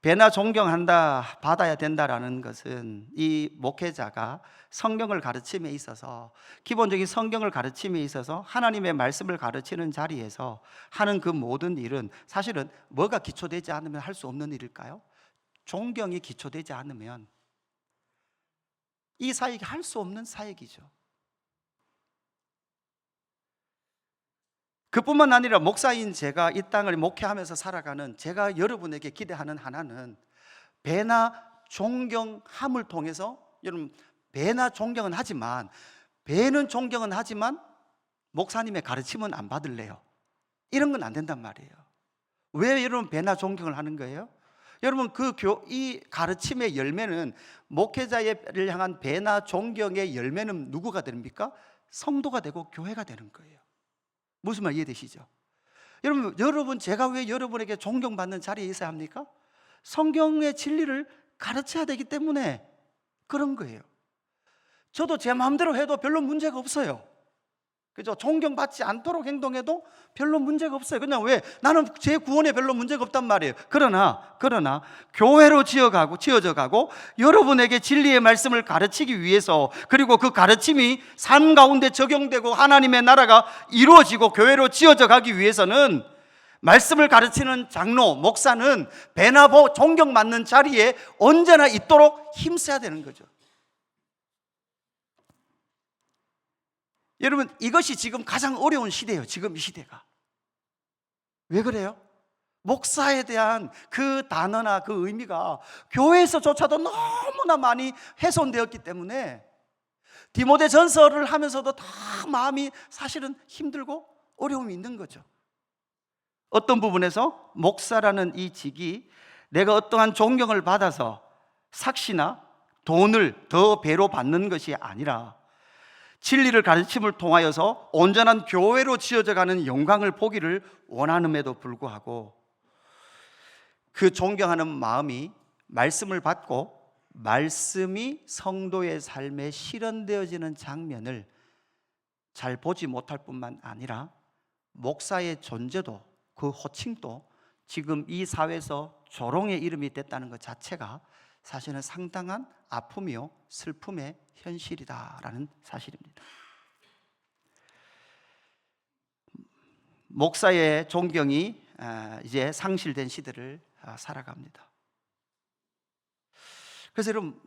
배나 존경한다, 받아야 된다라는 것은 이 목회자가 성경을 가르침에 있어서, 기본적인 성경을 가르침에 있어서 하나님의 말씀을 가르치는 자리에서 하는 그 모든 일은 사실은 뭐가 기초되지 않으면 할 수 없는 일일까요? 존경이 기초되지 않으면 이 사역이 할 수 없는 사역이죠. 그뿐만 아니라 목사인 제가 이 땅을 목회하면서 살아가는 제가 여러분에게 기대하는 하나는, 배나 존경함을 통해서, 여러분 배나 존경은 하지만, 배는 존경은 하지만 목사님의 가르침은 안 받을래요. 이런 건 안 된단 말이에요. 왜 여러분 배나 존경을 하는 거예요? 여러분 이 가르침의 열매는, 목회자를 향한 배나 존경의 열매는 누구가 됩니까? 성도가 되고 교회가 되는 거예요. 무슨 말 이해되시죠? 여러분 제가 왜 여러분에게 존경받는 자리에 있어야 합니까? 성경의 진리를 가르쳐야 되기 때문에 그런 거예요. 저도 제 마음대로 해도 별로 문제가 없어요. 그죠? 존경받지 않도록 행동해도 별로 문제가 없어요. 그냥 왜? 나는 제 구원에 별로 문제가 없단 말이에요. 그러나 교회로 지어져 가고 여러분에게 진리의 말씀을 가르치기 위해서, 그리고 그 가르침이 삶 가운데 적용되고 하나님의 나라가 이루어지고 교회로 지어져 가기 위해서는 말씀을 가르치는 장로, 목사는 배나 존경받는 자리에 언제나 있도록 힘써야 되는 거죠. 여러분, 이것이 지금 가장 어려운 시대예요. 지금 이 시대가. 왜 그래요? 목사에 대한 그 단어나 그 의미가 교회에서조차도 너무나 많이 훼손되었기 때문에 디모데전서를 하면서도 다 마음이 사실은 힘들고 어려움이 있는 거죠. 어떤 부분에서 목사라는 이 직이 내가 어떠한 존경을 받아서 삭시나 돈을 더 배로 받는 것이 아니라 진리를 가르침을 통하여서 온전한 교회로 지어져 가는 영광을 보기를 원하는에도 불구하고, 그 존경하는 마음이 말씀을 받고 말씀이 성도의 삶에 실현되어지는 장면을 잘 보지 못할 뿐만 아니라, 목사의 존재도, 그 호칭도 지금 이 사회에서 조롱의 이름이 됐다는 것 자체가 사실은 상당한 아픔이요 슬픔의 현실이다라는 사실입니다. 목사의 존경이 이제 상실된 시대를 살아갑니다. 그래서 여러분,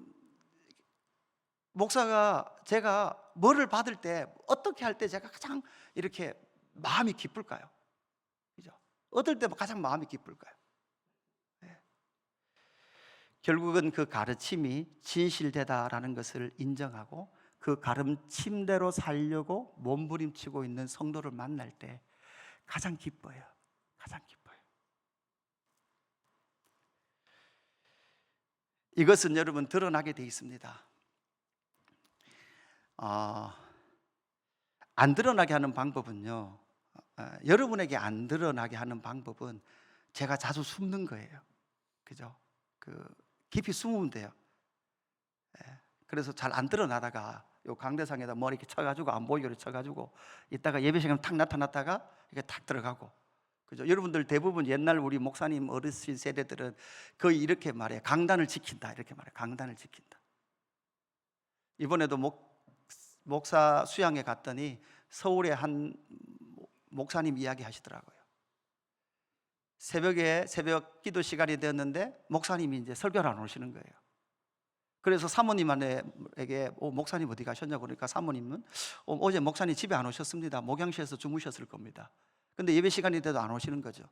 목사가 제가 뭐를 받을 때, 어떻게 할 때 제가 가장 이렇게 마음이 기쁠까요? 그죠? 어떨 때 가장 마음이 기쁠까요? 결국은 그 가르침이 진실되다라는 것을 인정하고 그 가르침대로 살려고 몸부림치고 있는 성도를 만날 때 가장 기뻐요. 가장 기뻐요. 이것은 여러분 드러나게 돼 있습니다. 안 드러나게 하는 방법은요, 여러분에게 안 드러나게 하는 방법은 제가 자주 숨는 거예요. 그죠? 깊이 숨으면 돼요. 그래서 잘 안 드러나다가 요 강대상에다 머리 이렇게 쳐가지고 안 보이게 쳐가지고 이따가 예배 시간에 탁 나타났다가 이게 탁 들어가고, 그죠? 여러분들 대부분 옛날 우리 목사님 어르신 세대들은 거의 이렇게 말해요. 강단을 지킨다, 이렇게 말해요. 강단을 지킨다. 이번에도 목사 수양회 갔더니 서울의 한 목사님 이야기 하시더라고요. 새벽 기도 시간이 되었는데 목사님이 이제 설교를 안 오시는 거예요. 그래서 사모님에게 목사님 어디 가셨냐고 그러니까 사모님은 어제 목사님 집에 안 오셨습니다. 목양실에서 주무셨을 겁니다. 근데 예배 시간이 돼도 안 오시는 거죠.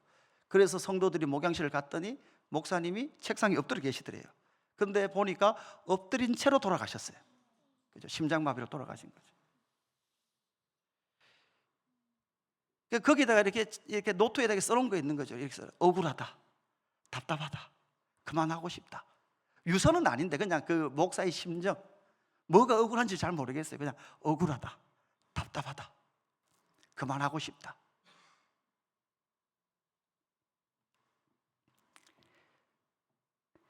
그래서 성도들이 목양실을 갔더니 목사님이 책상에 엎드려 계시더래요. 근데 보니까 엎드린 채로 돌아가셨어요. 그죠? 심장마비로 돌아가신 거죠. 거기다가 이렇게 노트에다가 써놓은 거 있는 거죠. 이렇게 써, 억울하다, 답답하다, 그만하고 싶다. 유서는 아닌데 그냥 그 목사의 심정, 뭐가 억울한지 잘 모르겠어요. 그냥 억울하다, 답답하다, 그만하고 싶다.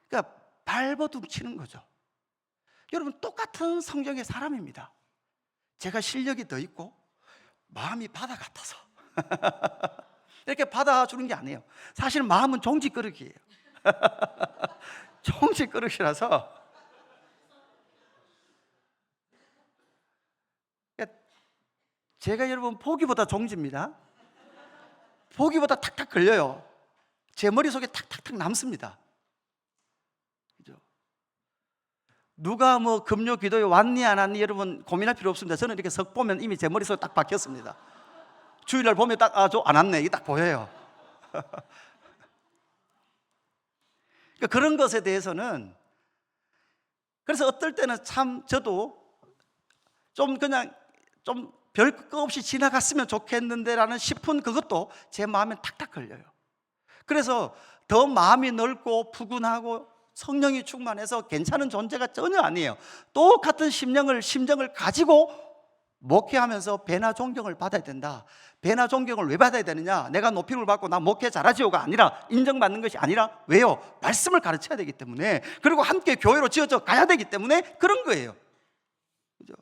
그러니까 발버둥 치는 거죠. 여러분, 똑같은 성경의 사람입니다. 제가 실력이 더 있고 마음이 바다 같아서 이렇게 받아주는 게 아니에요. 사실 마음은 종지그릇이에요. 종지 그릇이라서 제가 여러분 포기보다 종지입니다. 포기보다 탁탁 걸려요. 제 머릿속에 탁탁탁 남습니다. 그죠? 누가 뭐 금요 기도에 왔니 안 왔니 여러분 고민할 필요 없습니다. 저는 이렇게 석 보면 이미 제 머릿속에 딱 박혔습니다. 주일날 보면 딱 저 안 왔네 이게 딱 보여요. 그러니까 그런 것에 대해서는 그래서 어떨 때는 참 저도 좀 그냥 좀 별 거 없이 지나갔으면 좋겠는데라는 싶은 그것도 제 마음에 탁탁 걸려요. 그래서 더 마음이 넓고 푸근하고 성령이 충만해서 괜찮은 존재가 전혀 아니에요. 똑같은 심정을 가지고 목회하면서 배나 존경을 받아야 된다. 배나 존경을 왜 받아야 되느냐? 내가 높임을 받고 나 목회 잘하지요가 아니라, 인정받는 것이 아니라, 왜요? 말씀을 가르쳐야 되기 때문에, 그리고 함께 교회로 지어져 가야 되기 때문에 그런 거예요. 그죠?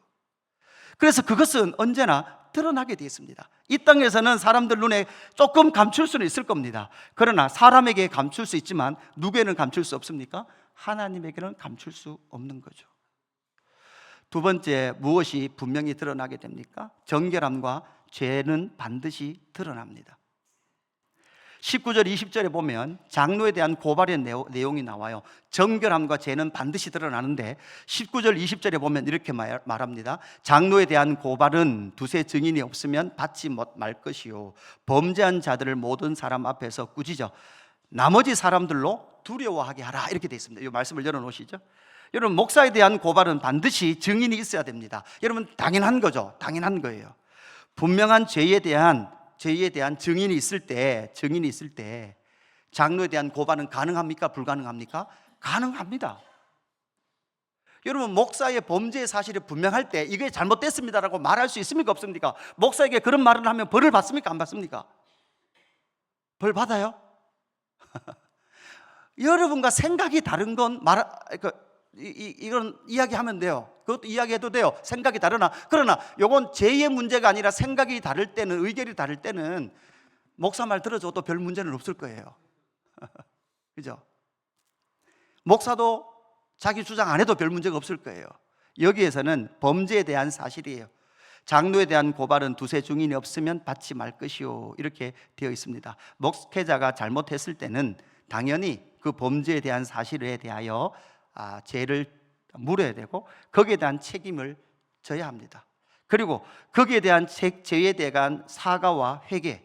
그래서 그것은 언제나 드러나게 되어 있습니다. 이 땅에서는 사람들 눈에 조금 감출 수는 있을 겁니다. 그러나 사람에게 감출 수 있지만 누구에는 감출 수 없습니까? 하나님에게는 감출 수 없는 거죠. 두 번째, 무엇이 분명히 드러나게 됩니까? 정결함과 죄는 반드시 드러납니다. 19절 20절에 보면 장로에 대한 고발의 내용이 나와요. 정결함과 죄는 반드시 드러나는데 19절 20절에 보면 이렇게 말합니다. 장로에 대한 고발은 두세 증인이 없으면 받지 말 것이요, 범죄한 자들을 모든 사람 앞에서 꾸짖어 나머지 사람들로 두려워하게 하라, 이렇게 되어 있습니다. 이 말씀을 열어놓으시죠. 여러분, 목사에 대한 고발은 반드시 증인이 있어야 됩니다. 여러분, 당연한 거죠. 당연한 거예요. 분명한 죄에 대한 증인이 있을 때 장로에 대한 고발은 가능합니까? 불가능합니까? 가능합니다. 여러분, 목사의 범죄 사실이 분명할 때 이게 잘못됐습니다라고 말할 수 있습니까? 없습니까? 목사에게 그런 말을 하면 벌을 받습니까? 안 받습니까? 벌 받아요? 여러분과 생각이 다른 건 이건 이야기하면 돼요. 그것도 이야기해도 돼요. 생각이 다르나. 그러나 이건 죄의 문제가 아니라 생각이 다를 때는, 의견이 다를 때는 목사 말 들어줘도 별 문제는 없을 거예요. 그죠? 목사도 자기 주장 안 해도 별 문제가 없을 거예요. 여기에서는 범죄에 대한 사실이에요. 장로에 대한 고발은 두세 증인이 없으면 받지 말 것이요, 이렇게 되어 있습니다. 목회자가 잘못했을 때는 당연히 그 범죄에 대한 사실에 대하여 죄를 물어야 되고 거기에 대한 책임을 져야 합니다. 그리고 거기에 대한 죄에 대한 사과와 회개,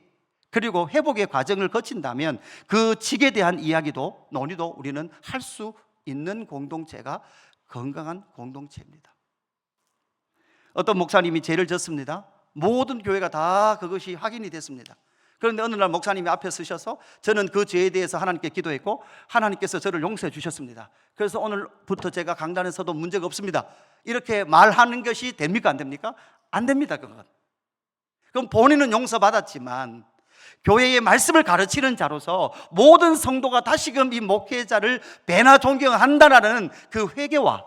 그리고 회복의 과정을 거친다면 그 직에 대한 이야기도 논의도 우리는 할 수 있는 공동체가 건강한 공동체입니다. 어떤 목사님이 죄를 졌습니다. 모든 교회가 다 그것이 확인이 됐습니다. 그런데 어느 날 목사님이 앞에 서셔서 저는 그 죄에 대해서 하나님께 기도했고 하나님께서 저를 용서해 주셨습니다. 그래서 오늘부터 제가 강단에서도 문제가 없습니다, 이렇게 말하는 것이 됩니까? 안 됩니까? 안 됩니다. 그럼 본인은 용서받았지만 교회의 말씀을 가르치는 자로서 모든 성도가 다시금 이 목회자를 배나 존경한다라는 그 회개와,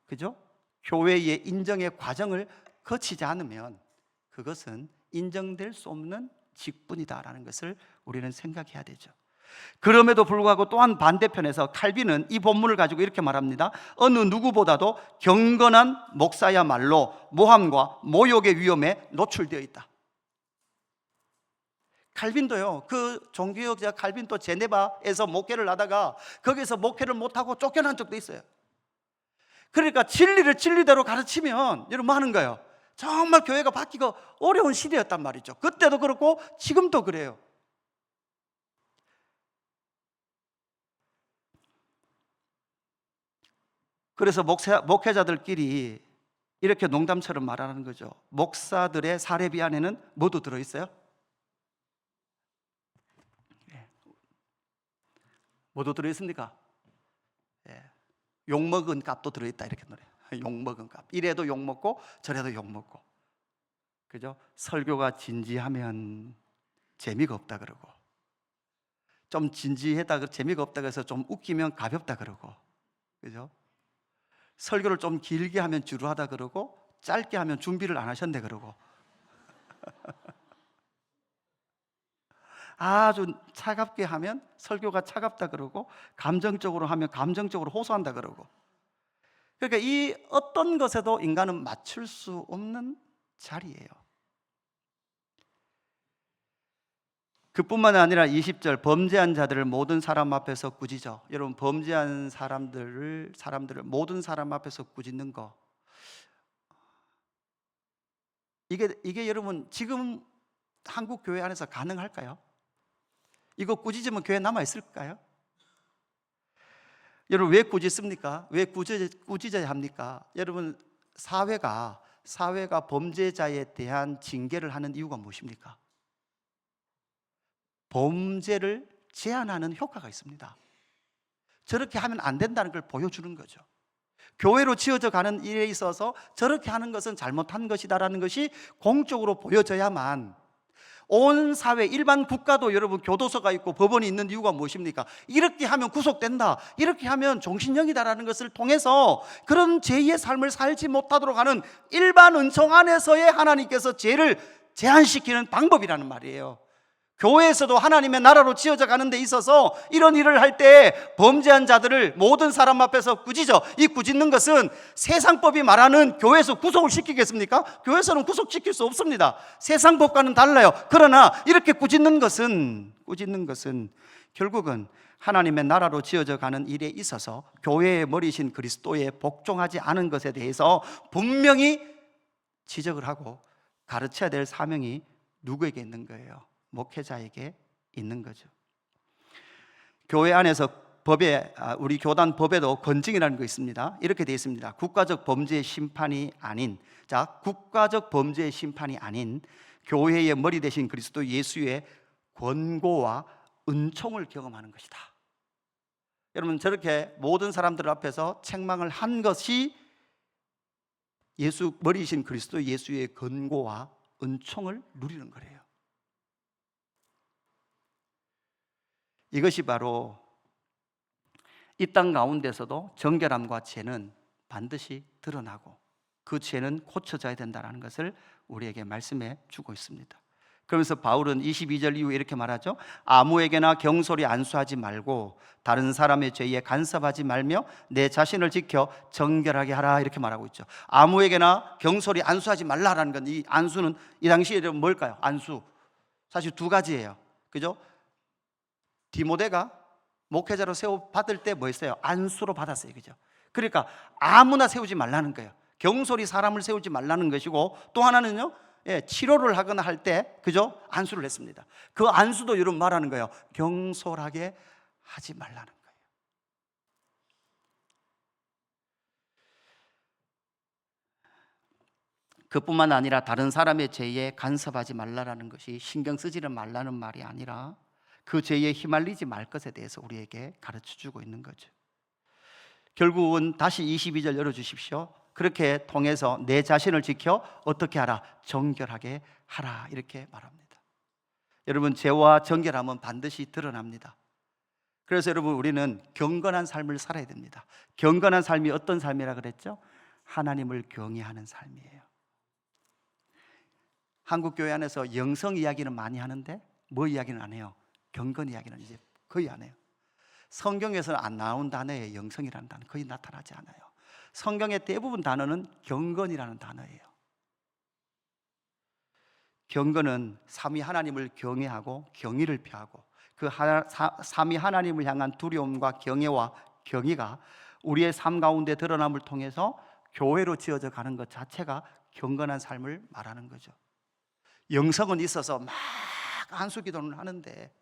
그죠? 교회의 인정의 과정을 거치지 않으면 그것은 인정될 수 없는 직분이다라는 것을 우리는 생각해야 되죠. 그럼에도 불구하고 또한 반대편에서 칼빈은 이 본문을 가지고 이렇게 말합니다. 어느 누구보다도 경건한 목사야말로 모함과 모욕의 위험에 노출되어 있다. 칼빈도요, 그 종교학자 칼빈도 제네바에서 목회를 하다가 거기서 목회를 못하고 쫓겨난 적도 있어요. 그러니까 진리를 진리대로 가르치면 여러분 뭐 하는 거예요? 정말 교회가 바뀌고 어려운 시대였단 말이죠. 그때도 그렇고 지금도 그래요. 그래서 목회자들끼리 이렇게 농담처럼 말하는 거죠. 목사들의 사례비 안에는 뭐도 들어있어요? 뭐도 들어있습니까? 욕먹은 값도 들어있다, 이렇게 노래. 욕먹은 값. 이래도 욕먹고 저래도 욕먹고, 그죠? 설교가 진지하면 재미가 없다 그러고, 좀 진지하다 재미가 없다 그래서 좀 웃기면 가볍다 그러고, 그죠? 설교를 좀 길게 하면 지루하다 그러고, 짧게 하면 준비를 안 하셨네 그러고. 아주 차갑게 하면 설교가 차갑다 그러고, 감정적으로 하면 감정적으로 호소한다 그러고. 그러니까 이 어떤 것에도 인간은 맞출 수 없는 자리예요. 그뿐만 아니라 20절, 범죄한 자들을 모든 사람 앞에서 꾸짖어. 여러분, 범죄한 사람들을 모든 사람 앞에서 꾸짖는 거, 이게 여러분 지금 한국 교회 안에서 가능할까요? 이거 꾸짖으면 교회 남아 있을까요? 여러분, 왜 꾸짖습니까? 왜 꾸짖어야 합니까? 여러분, 사회가 범죄자에 대한 징계를 하는 이유가 무엇입니까? 범죄를 제한하는 효과가 있습니다. 저렇게 하면 안 된다는 걸 보여주는 거죠. 교회로 지어져 가는 일에 있어서 저렇게 하는 것은 잘못한 것이다라는 것이 공적으로 보여져야만, 온 사회, 일반 국가도 여러분 교도소가 있고 법원이 있는 이유가 무엇입니까? 이렇게 하면 구속된다, 이렇게 하면 종신형이다라는 것을 통해서 그런 죄의 삶을 살지 못하도록 하는 일반 은총 안에서의 하나님께서 죄를 제한시키는 방법이라는 말이에요. 교회에서도 하나님의 나라로 지어져 가는 데 있어서 이런 일을 할 때 범죄한 자들을 모든 사람 앞에서 꾸짖어. 이 꾸짖는 것은 세상법이 말하는 교회에서 구속을 시키겠습니까? 교회에서는 구속시킬 수 없습니다. 세상 법과는 달라요. 그러나 이렇게 꾸짖는 것은 결국은 하나님의 나라로 지어져 가는 일에 있어서 교회의 머리신 그리스도에 복종하지 않은 것에 대해서 분명히 지적을 하고 가르쳐야 될 사명이 누구에게 있는 거예요? 목회자에게 있는 거죠. 교회 안에서 우리 교단 법에도 건증이라는 거 있습니다. 이렇게 되어 있습니다. 국가적 범죄의 심판이 아닌, 국가적 범죄의 심판이 아닌 교회의 머리 대신 그리스도 예수의 권고와 은총을 경험하는 것이다. 여러분, 저렇게 모든 사람들 앞에서 책망을 한 것이 예수 머리이신 그리스도 예수의 권고와 은총을 누리는 거래요. 이것이 바로 이 땅 가운데서도 정결함과 죄는 반드시 드러나고 그 죄는 고쳐져야 된다는 것을 우리에게 말씀해 주고 있습니다. 그러면서 바울은 22절 이후에 이렇게 말하죠. 아무에게나 경솔히 안수하지 말고 다른 사람의 죄에 간섭하지 말며 내 자신을 지켜 정결하게 하라, 이렇게 말하고 있죠. 아무에게나 경솔히 안수하지 말라라는 건, 이 안수는 이 당시에 뭘까요? 안수 사실 두 가지예요. 그죠? 디모데가 목회자로 세워받을 때 뭐 했어요? 안수로 받았어요. 그죠? 그러니까 아무나 세우지 말라는 거예요. 경솔히 사람을 세우지 말라는 것이고, 또 하나는요, 치료를 하거나 할 때, 그죠? 안수를 했습니다. 그 안수도 여러분 말하는 거예요. 경솔하게 하지 말라는 거예요. 그뿐만 아니라 다른 사람의 죄에 간섭하지 말라라는 것이 신경 쓰지는 말라는 말이 아니라 그 죄에 휘말리지 말 것에 대해서 우리에게 가르쳐주고 있는 거죠. 결국은 다시 22절 열어주십시오. 그렇게 통해서 내 자신을 지켜 어떻게 하라? 정결하게 하라, 이렇게 말합니다. 여러분, 죄와 정결함은 반드시 드러납니다. 그래서 여러분, 우리는 경건한 삶을 살아야 됩니다. 경건한 삶이 어떤 삶이라 그랬죠? 하나님을 경외하는 삶이에요. 한국 교회 안에서 영성 이야기는 많이 하는데 뭐 이야기는 안 해요? 경건 이야기는 이제 거의 안 해요. 성경에서는 안 나온 단어예요. 영성이라는 단어 거의 나타나지 않아요. 성경의 대부분 단어는 경건이라는 단어예요. 경건은 삼위 하나님을 경외하고 경의를 표하고, 그 삼위 하나님을 향한 두려움과 경외와 경의가 우리의 삶 가운데 드러남을 통해서 교회로 지어져 가는 것 자체가 경건한 삶을 말하는 거죠. 영성은 있어서 막 안수 기도는 하는데,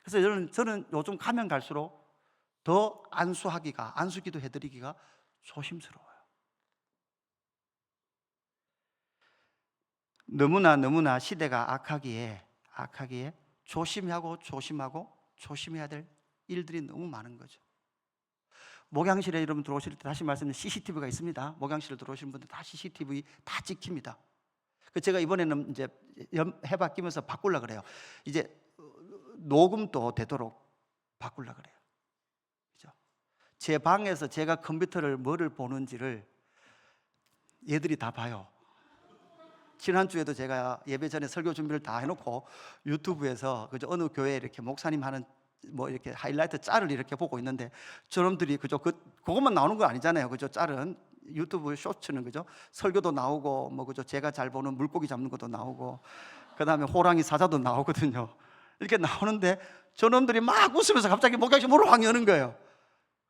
그래서 저는 요즘 가면 갈수록 더 안수 기도 해드리기가 조심스러워요. 너무나 시대가 악하기에 조심해야 될 일들이 너무 많은 거죠. 목양실에 여러분 들어오실 때 다시 말씀드리면 CCTV가 있습니다. 목양실에 들어오시는 분들 다 CCTV 다 찍힙니다. 제가 이번에는 이제 해 바뀌면서 바꾸려고 그래요. 이제 녹음도 되도록 바꾸려고 그래요. 그죠? 제 방에서 제가 컴퓨터를 뭐를 보는지를 얘들이 다 봐요. 지난주에도 제가 예배 전에 설교 준비를 다 해놓고 유튜브에서 그저 어느 교회 이렇게 목사님 하는 뭐 이렇게 하이라이트 짤을 이렇게 보고 있는데 저놈들이 그저 그것만 나오는 거 아니잖아요. 그저 짤은 유튜브 쇼츠는 그죠? 설교도 나오고 뭐 그저 제가 잘 보는 물고기 잡는 것도 나오고 그다음에 호랑이 사자도 나오거든요. 이렇게 나오는데 저놈들이 막 웃으면서 갑자기 목사님 문을 확 여는 거예요.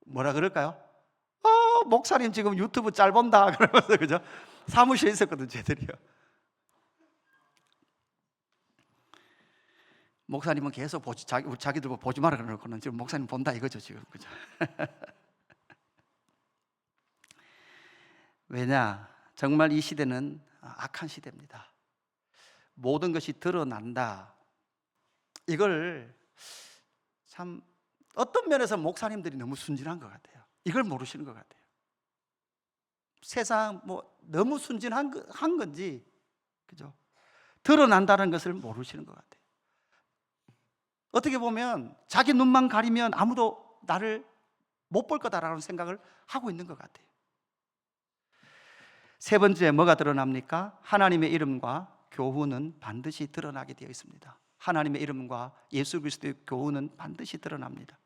뭐라 그럴까요? 목사님 지금 유튜브 짤 본다 그러면서 그죠? 사무실에 있었거든 쟤들이요. 목사님은 계속 자기들 보지 마라 그러고는 지금 목사님 본다 이거죠 지금 그죠? 왜냐? 정말 이 시대는 악한 시대입니다. 모든 것이 드러난다. 이걸 참 어떤 면에서 목사님들이 너무 순진한 것 같아요. 이걸 모르시는 것 같아요. 세상 뭐 너무 순진한 건지 그죠? 드러난다는 것을 모르시는 것 같아요. 어떻게 보면 자기 눈만 가리면 아무도 나를 못 볼 거다라는 생각을 하고 있는 것 같아요. 세 번째 뭐가 드러납니까? 하나님의 이름과 교훈은 반드시 드러나게 되어 있습니다. 하나님의 이름과 예수 그리스도의 교훈은 반드시 드러납니다.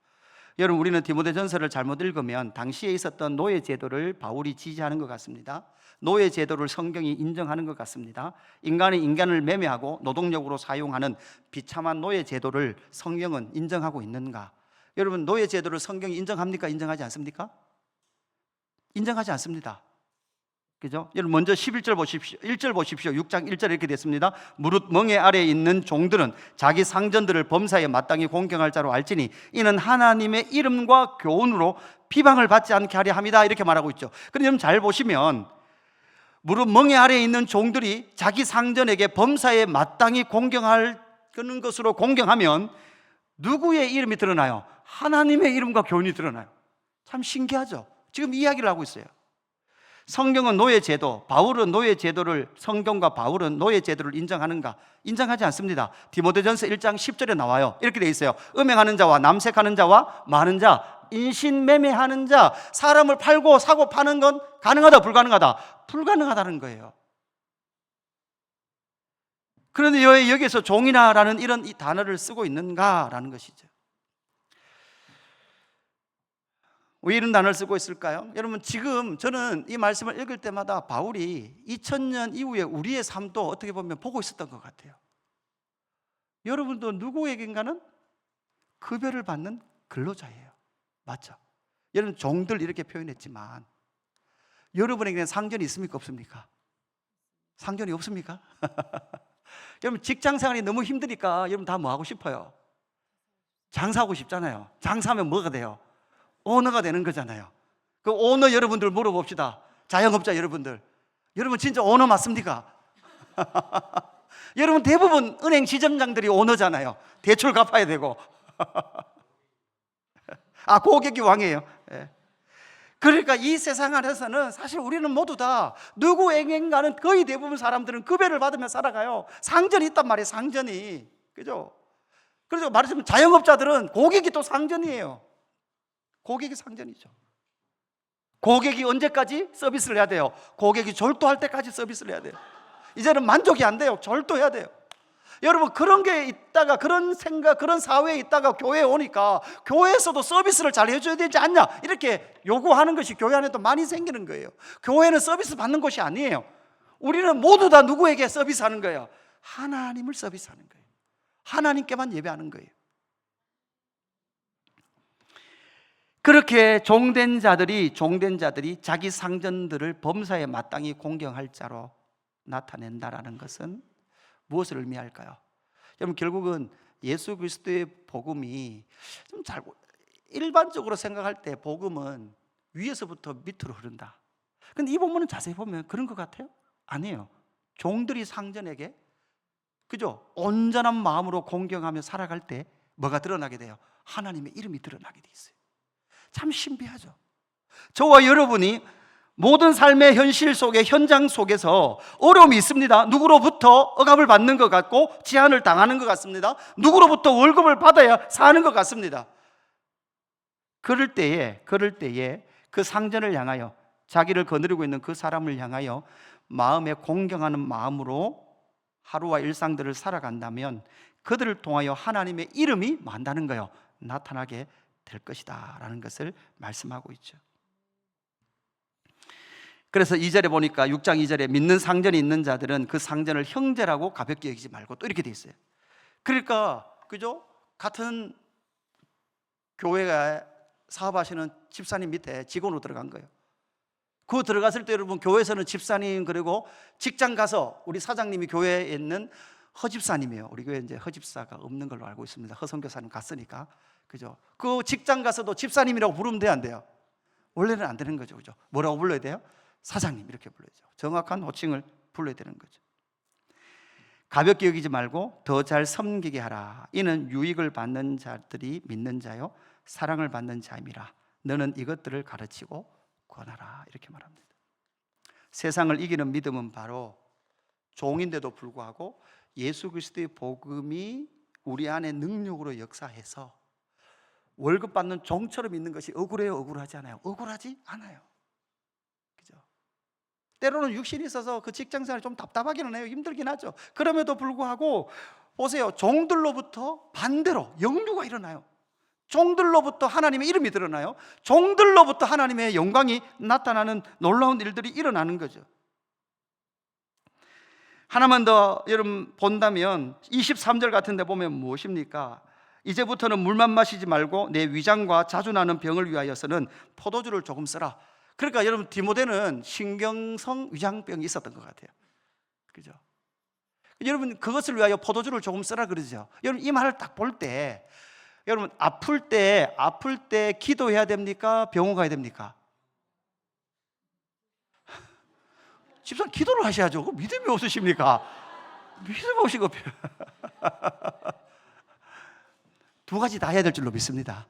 여러분, 우리는 디모데전서를 잘못 읽으면 당시에 있었던 노예 제도를 바울이 지지하는 것 같습니다. 노예 제도를 성경이 인정하는 것 같습니다. 인간이 인간을 매매하고 노동력으로 사용하는 비참한 노예 제도를 성경은 인정하고 있는가? 여러분, 노예 제도를 성경이 인정합니까? 인정하지 않습니까? 인정하지 않습니다. 그죠? 여러분, 먼저 11절 보십시오. 1절 보십시오. 6장 1절 이렇게 됐습니다. 무릇 멍에 아래에 있는 종들은 자기 상전들을 범사에 마땅히 공경할 자로 알지니 이는 하나님의 이름과 교훈으로 비방을 받지 않게 하려 함이다. 이렇게 말하고 있죠. 그런데 여러분 잘 보시면 무릇 멍에 아래에 있는 종들이 자기 상전에게 범사에 마땅히 공경할 그런 것으로 공경하면 누구의 이름이 드러나요? 하나님의 이름과 교훈이 드러나요. 참 신기하죠? 지금 이야기를 하고 있어요. 성경은 노예 제도, 바울은 노예 제도를, 성경과 바울은 노예 제도를 인정하는가? 인정하지 않습니다. 디모데전서 1장 10절에 나와요. 이렇게 돼 있어요. 음행하는 자와 남색하는 자와 많은 자, 인신매매하는 자, 사람을 팔고 사고 파는 건 가능하다, 불가능하다? 불가능하다는 거예요. 그런데 왜 여기에서 종이나라는 이런 이 단어를 쓰고 있는가라는 것이죠. 왜 이런 단어를 쓰고 있을까요? 여러분, 지금 저는 이 말씀을 읽을 때마다 바울이 2000년 이후에 우리의 삶도 어떻게 보면 보고 있었던 것 같아요. 여러분도 누구에겐가는 급여를 받는 근로자예요. 맞죠? 여러분, 종들 이렇게 표현했지만 여러분에게는 상전이 있습니까? 없습니까? 상전이 없습니까? 여러분, 직장 생활이 너무 힘드니까 여러분 다 뭐 하고 싶어요? 장사하고 싶잖아요. 장사하면 뭐가 돼요? 오너가 되는 거잖아요. 그 오너 여러분들 물어봅시다. 자영업자 여러분들, 여러분 진짜 오너 맞습니까? 여러분 대부분 은행 지점장들이 오너잖아요. 대출 갚아야 되고. 고객이 왕이에요. 그러니까 이 세상 안에서는 사실 우리는 모두 다 누구에겐가는, 거의 대부분 사람들은 급여를 받으며 살아가요. 상전이 있단 말이에요. 상전이. 그죠? 그래서 말하자면 자영업자들은 고객이 또 상전이에요. 고객이 상전이죠. 고객이 언제까지 서비스를 해야 돼요? 고객이 졸도할 때까지 서비스를 해야 돼요. 이제는 만족이 안 돼요. 졸도해야 돼요. 여러분, 그런 게 있다가, 그런 생각, 그런 사회에 있다가 교회에 오니까 교회에서도 서비스를 잘 해줘야 되지 않냐, 이렇게 요구하는 것이 교회 안에도 많이 생기는 거예요. 교회는 서비스 받는 곳이 아니에요. 우리는 모두 다 누구에게 서비스하는 거예요? 하나님을 서비스하는 거예요. 하나님께만 예배하는 거예요. 그렇게 종된 자들이 자기 상전들을 범사에 마땅히 공경할 자로 나타낸다라는 것은 무엇을 의미할까요? 여러분, 결국은 예수 그리스도의 복음이 좀 잘, 일반적으로 생각할 때 복음은 위에서부터 밑으로 흐른다. 근데 이 본문은 자세히 보면 그런 것 같아요? 아니에요. 종들이 상전에게, 그죠? 온전한 마음으로 공경하며 살아갈 때 뭐가 드러나게 돼요? 하나님의 이름이 드러나게 돼 있어요. 참 신비하죠. 저와 여러분이 모든 삶의 현실 속에, 현장 속에서 어려움이 있습니다. 누구로부터 억압을 받는 것 같고 제한을 당하는 것 같습니다. 누구로부터 월급을 받아야 사는 것 같습니다. 그럴 때에 그 상전을 향하여, 자기를 거느리고 있는 그 사람을 향하여 마음에 공경하는 마음으로 하루와 일상들을 살아간다면 그들을 통하여 하나님의 이름이 만다는 거요, 나타나게 될 것이다 라는 것을 말씀하고 있죠. 그래서 2절에 보니까 6장 2절에 믿는 상전이 있는 자들은 그 상전을 형제라고 가볍게 여기지 말고 또 이렇게 돼 있어요. 그러니까 그죠? 같은 교회에 사업하시는 집사님 밑에 직원으로 들어간 거예요. 그 들어갔을 때 여러분, 교회에서는 집사님, 그리고 직장 가서 우리 사장님이 교회에 있는 허집사님이에요. 우리 교회 이제 허집사가 없는 걸로 알고 있습니다. 허선교사님 갔으니까. 그죠? 그 직장 가서도 집사님이라고 부르면 돼요, 안 돼요? 원래는 안 되는 거죠. 그죠? 뭐라고 불러야 돼요? 사장님 이렇게 불러야죠. 정확한 호칭을 불러야 되는 거죠. 가볍게 여기지 말고 더 잘 섬기게 하라. 이는 유익을 받는 자들이 믿는 자요 사랑을 받는 자임이라. 너는 이것들을 가르치고 권하라. 이렇게 말합니다. 세상을 이기는 믿음은 바로 종인데도 불구하고 예수 그리스도의 복음이 우리 안에 능력으로 역사해서 월급 받는 종처럼 있는 것이 억울해요, 억울하지 않아요? 억울하지 않아요. 그죠? 때로는 육신이 있어서 그 직장 생활이 좀 답답하기는 해요. 힘들긴 하죠. 그럼에도 불구하고 보세요, 종들로부터 반대로 영류가 일어나요. 종들로부터 하나님의 이름이 드러나요. 종들로부터 하나님의 영광이 나타나는 놀라운 일들이 일어나는 거죠. 하나만 더 여러분 본다면 23절 같은 데 보면 무엇입니까? 이제부터는 물만 마시지 말고 내 위장과 자주 나는 병을 위하여서는 포도주를 조금 써라. 그러니까 여러분, 디모데는 신경성 위장병이 있었던 것 같아요. 그죠? 여러분, 그것을 위하여 포도주를 조금 써라 그러죠. 여러분, 이 말을 딱 볼 때 여러분, 아플 때 기도해야 됩니까? 병원 가야 됩니까? 집사님, 기도를 하셔야죠. 믿음이 없으십니까? 믿음 없이고 두 가지 다 해야 될 줄로 믿습니다.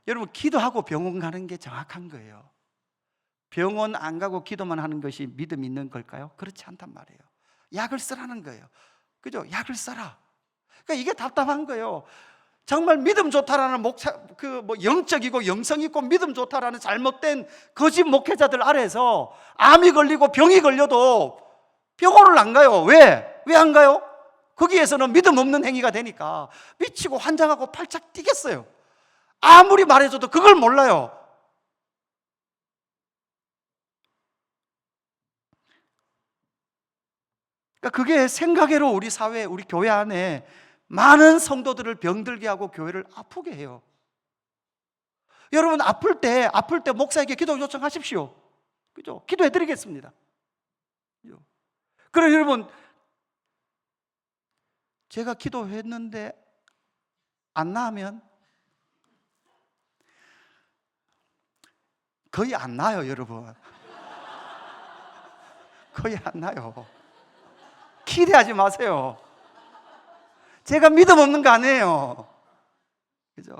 여러분, 기도하고 병원 가는 게 정확한 거예요. 병원 안 가고 기도만 하는 것이 믿음 있는 걸까요? 그렇지 않단 말이에요. 약을 쓰라는 거예요. 그죠? 약을 써라. 그러니까 이게 답답한 거예요. 정말 믿음 좋다라는 영적이고 영성 있고 믿음 좋다라는 잘못된 거짓 목회자들 아래에서 암이 걸리고 병이 걸려도 병원을 안 가요. 왜? 왜 안 가요? 거기에서는 믿음 없는 행위가 되니까 미치고 환장하고 팔짝 뛰겠어요. 아무리 말해줘도 그걸 몰라요. 그러니까 그게 생각외로 우리 사회, 우리 교회 안에 많은 성도들을 병들게 하고 교회를 아프게 해요. 여러분, 아플 때 목사에게 기도 요청하십시오. 그죠? 기도해 드리겠습니다. 그럼 여러분, 제가 기도했는데 안 나으면 거의 안 나요, 여러분. 거의 안 나요. 기대하지 마세요. 제가 믿음 없는 거 아니에요. 그죠?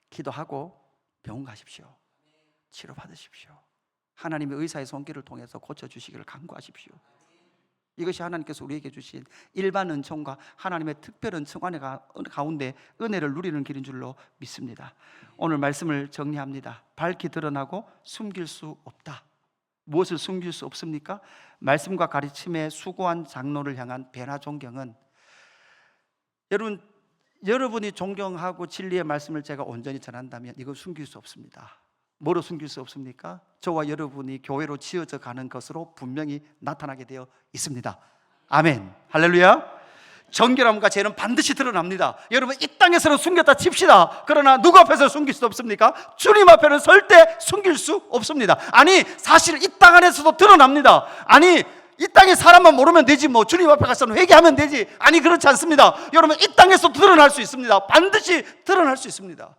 기도하고 병원 가십시오. 치료 받으십시오. 하나님의 의사의 손길을 통해서 고쳐주시기를 간구하십시오. 이것이 하나님께서 우리에게 주신 일반 은총과 하나님의 특별 은총 안에 가운데 은혜를 누리는 길인 줄로 믿습니다. 오늘 말씀을 정리합니다. 밝히 드러나고 숨길 수 없다. 무엇을 숨길 수 없습니까? 말씀과 가르침에 수고한 장로를 향한 배나 존경은, 여러분이 존경하고 진리의 말씀을 제가 온전히 전한다면 이걸 숨길 수 없습니다. 뭐로 숨길 수 없습니까? 저와 여러분이 교회로 지어져 가는 것으로 분명히 나타나게 되어 있습니다. 아멘. 할렐루야. 정결함과 죄는 반드시 드러납니다. 여러분, 이 땅에서는 숨겼다 칩시다. 그러나 누구 앞에서 숨길 수 없습니까? 주님 앞에는 절대 숨길 수 없습니다. 아니, 사실 이 땅 안에서도 드러납니다. 아니, 이 땅에 사람만 모르면 되지, 뭐 주님 앞에 가서는 회개하면 되지. 아니, 그렇지 않습니다. 여러분, 이 땅에서도 드러날 수 있습니다. 반드시 드러날 수 있습니다.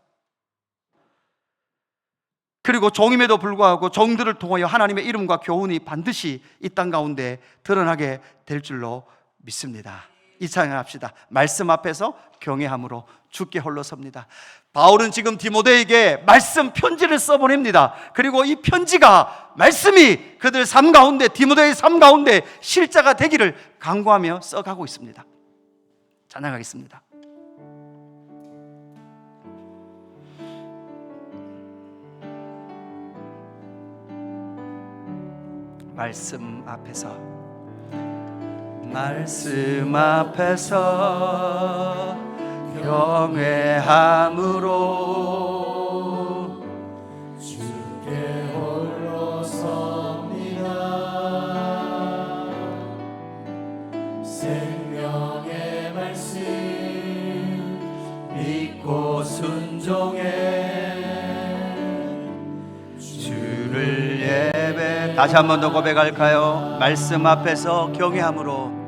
그리고 종임에도 불구하고 종들을 통하여 하나님의 이름과 교훈이 반드시 이 땅 가운데 드러나게 될 줄로 믿습니다. 이 찬양합시다. 말씀 앞에서 경외함으로 주께 홀로 섭니다. 바울은 지금 디모데에게 말씀 편지를 써보냅니다. 그리고 이 편지가, 말씀이 그들 삶 가운데, 디모데의 삶 가운데 실자가 되기를 간구하며 써가고 있습니다. 찬양하겠습니다. 말씀 앞에서 경외함으로 주께 홀로 섭니다. 생명의 말씀 믿고 순종해 주를 예배. 다시 한 번 더 고백할까요? 말씀 앞에서 경외함으로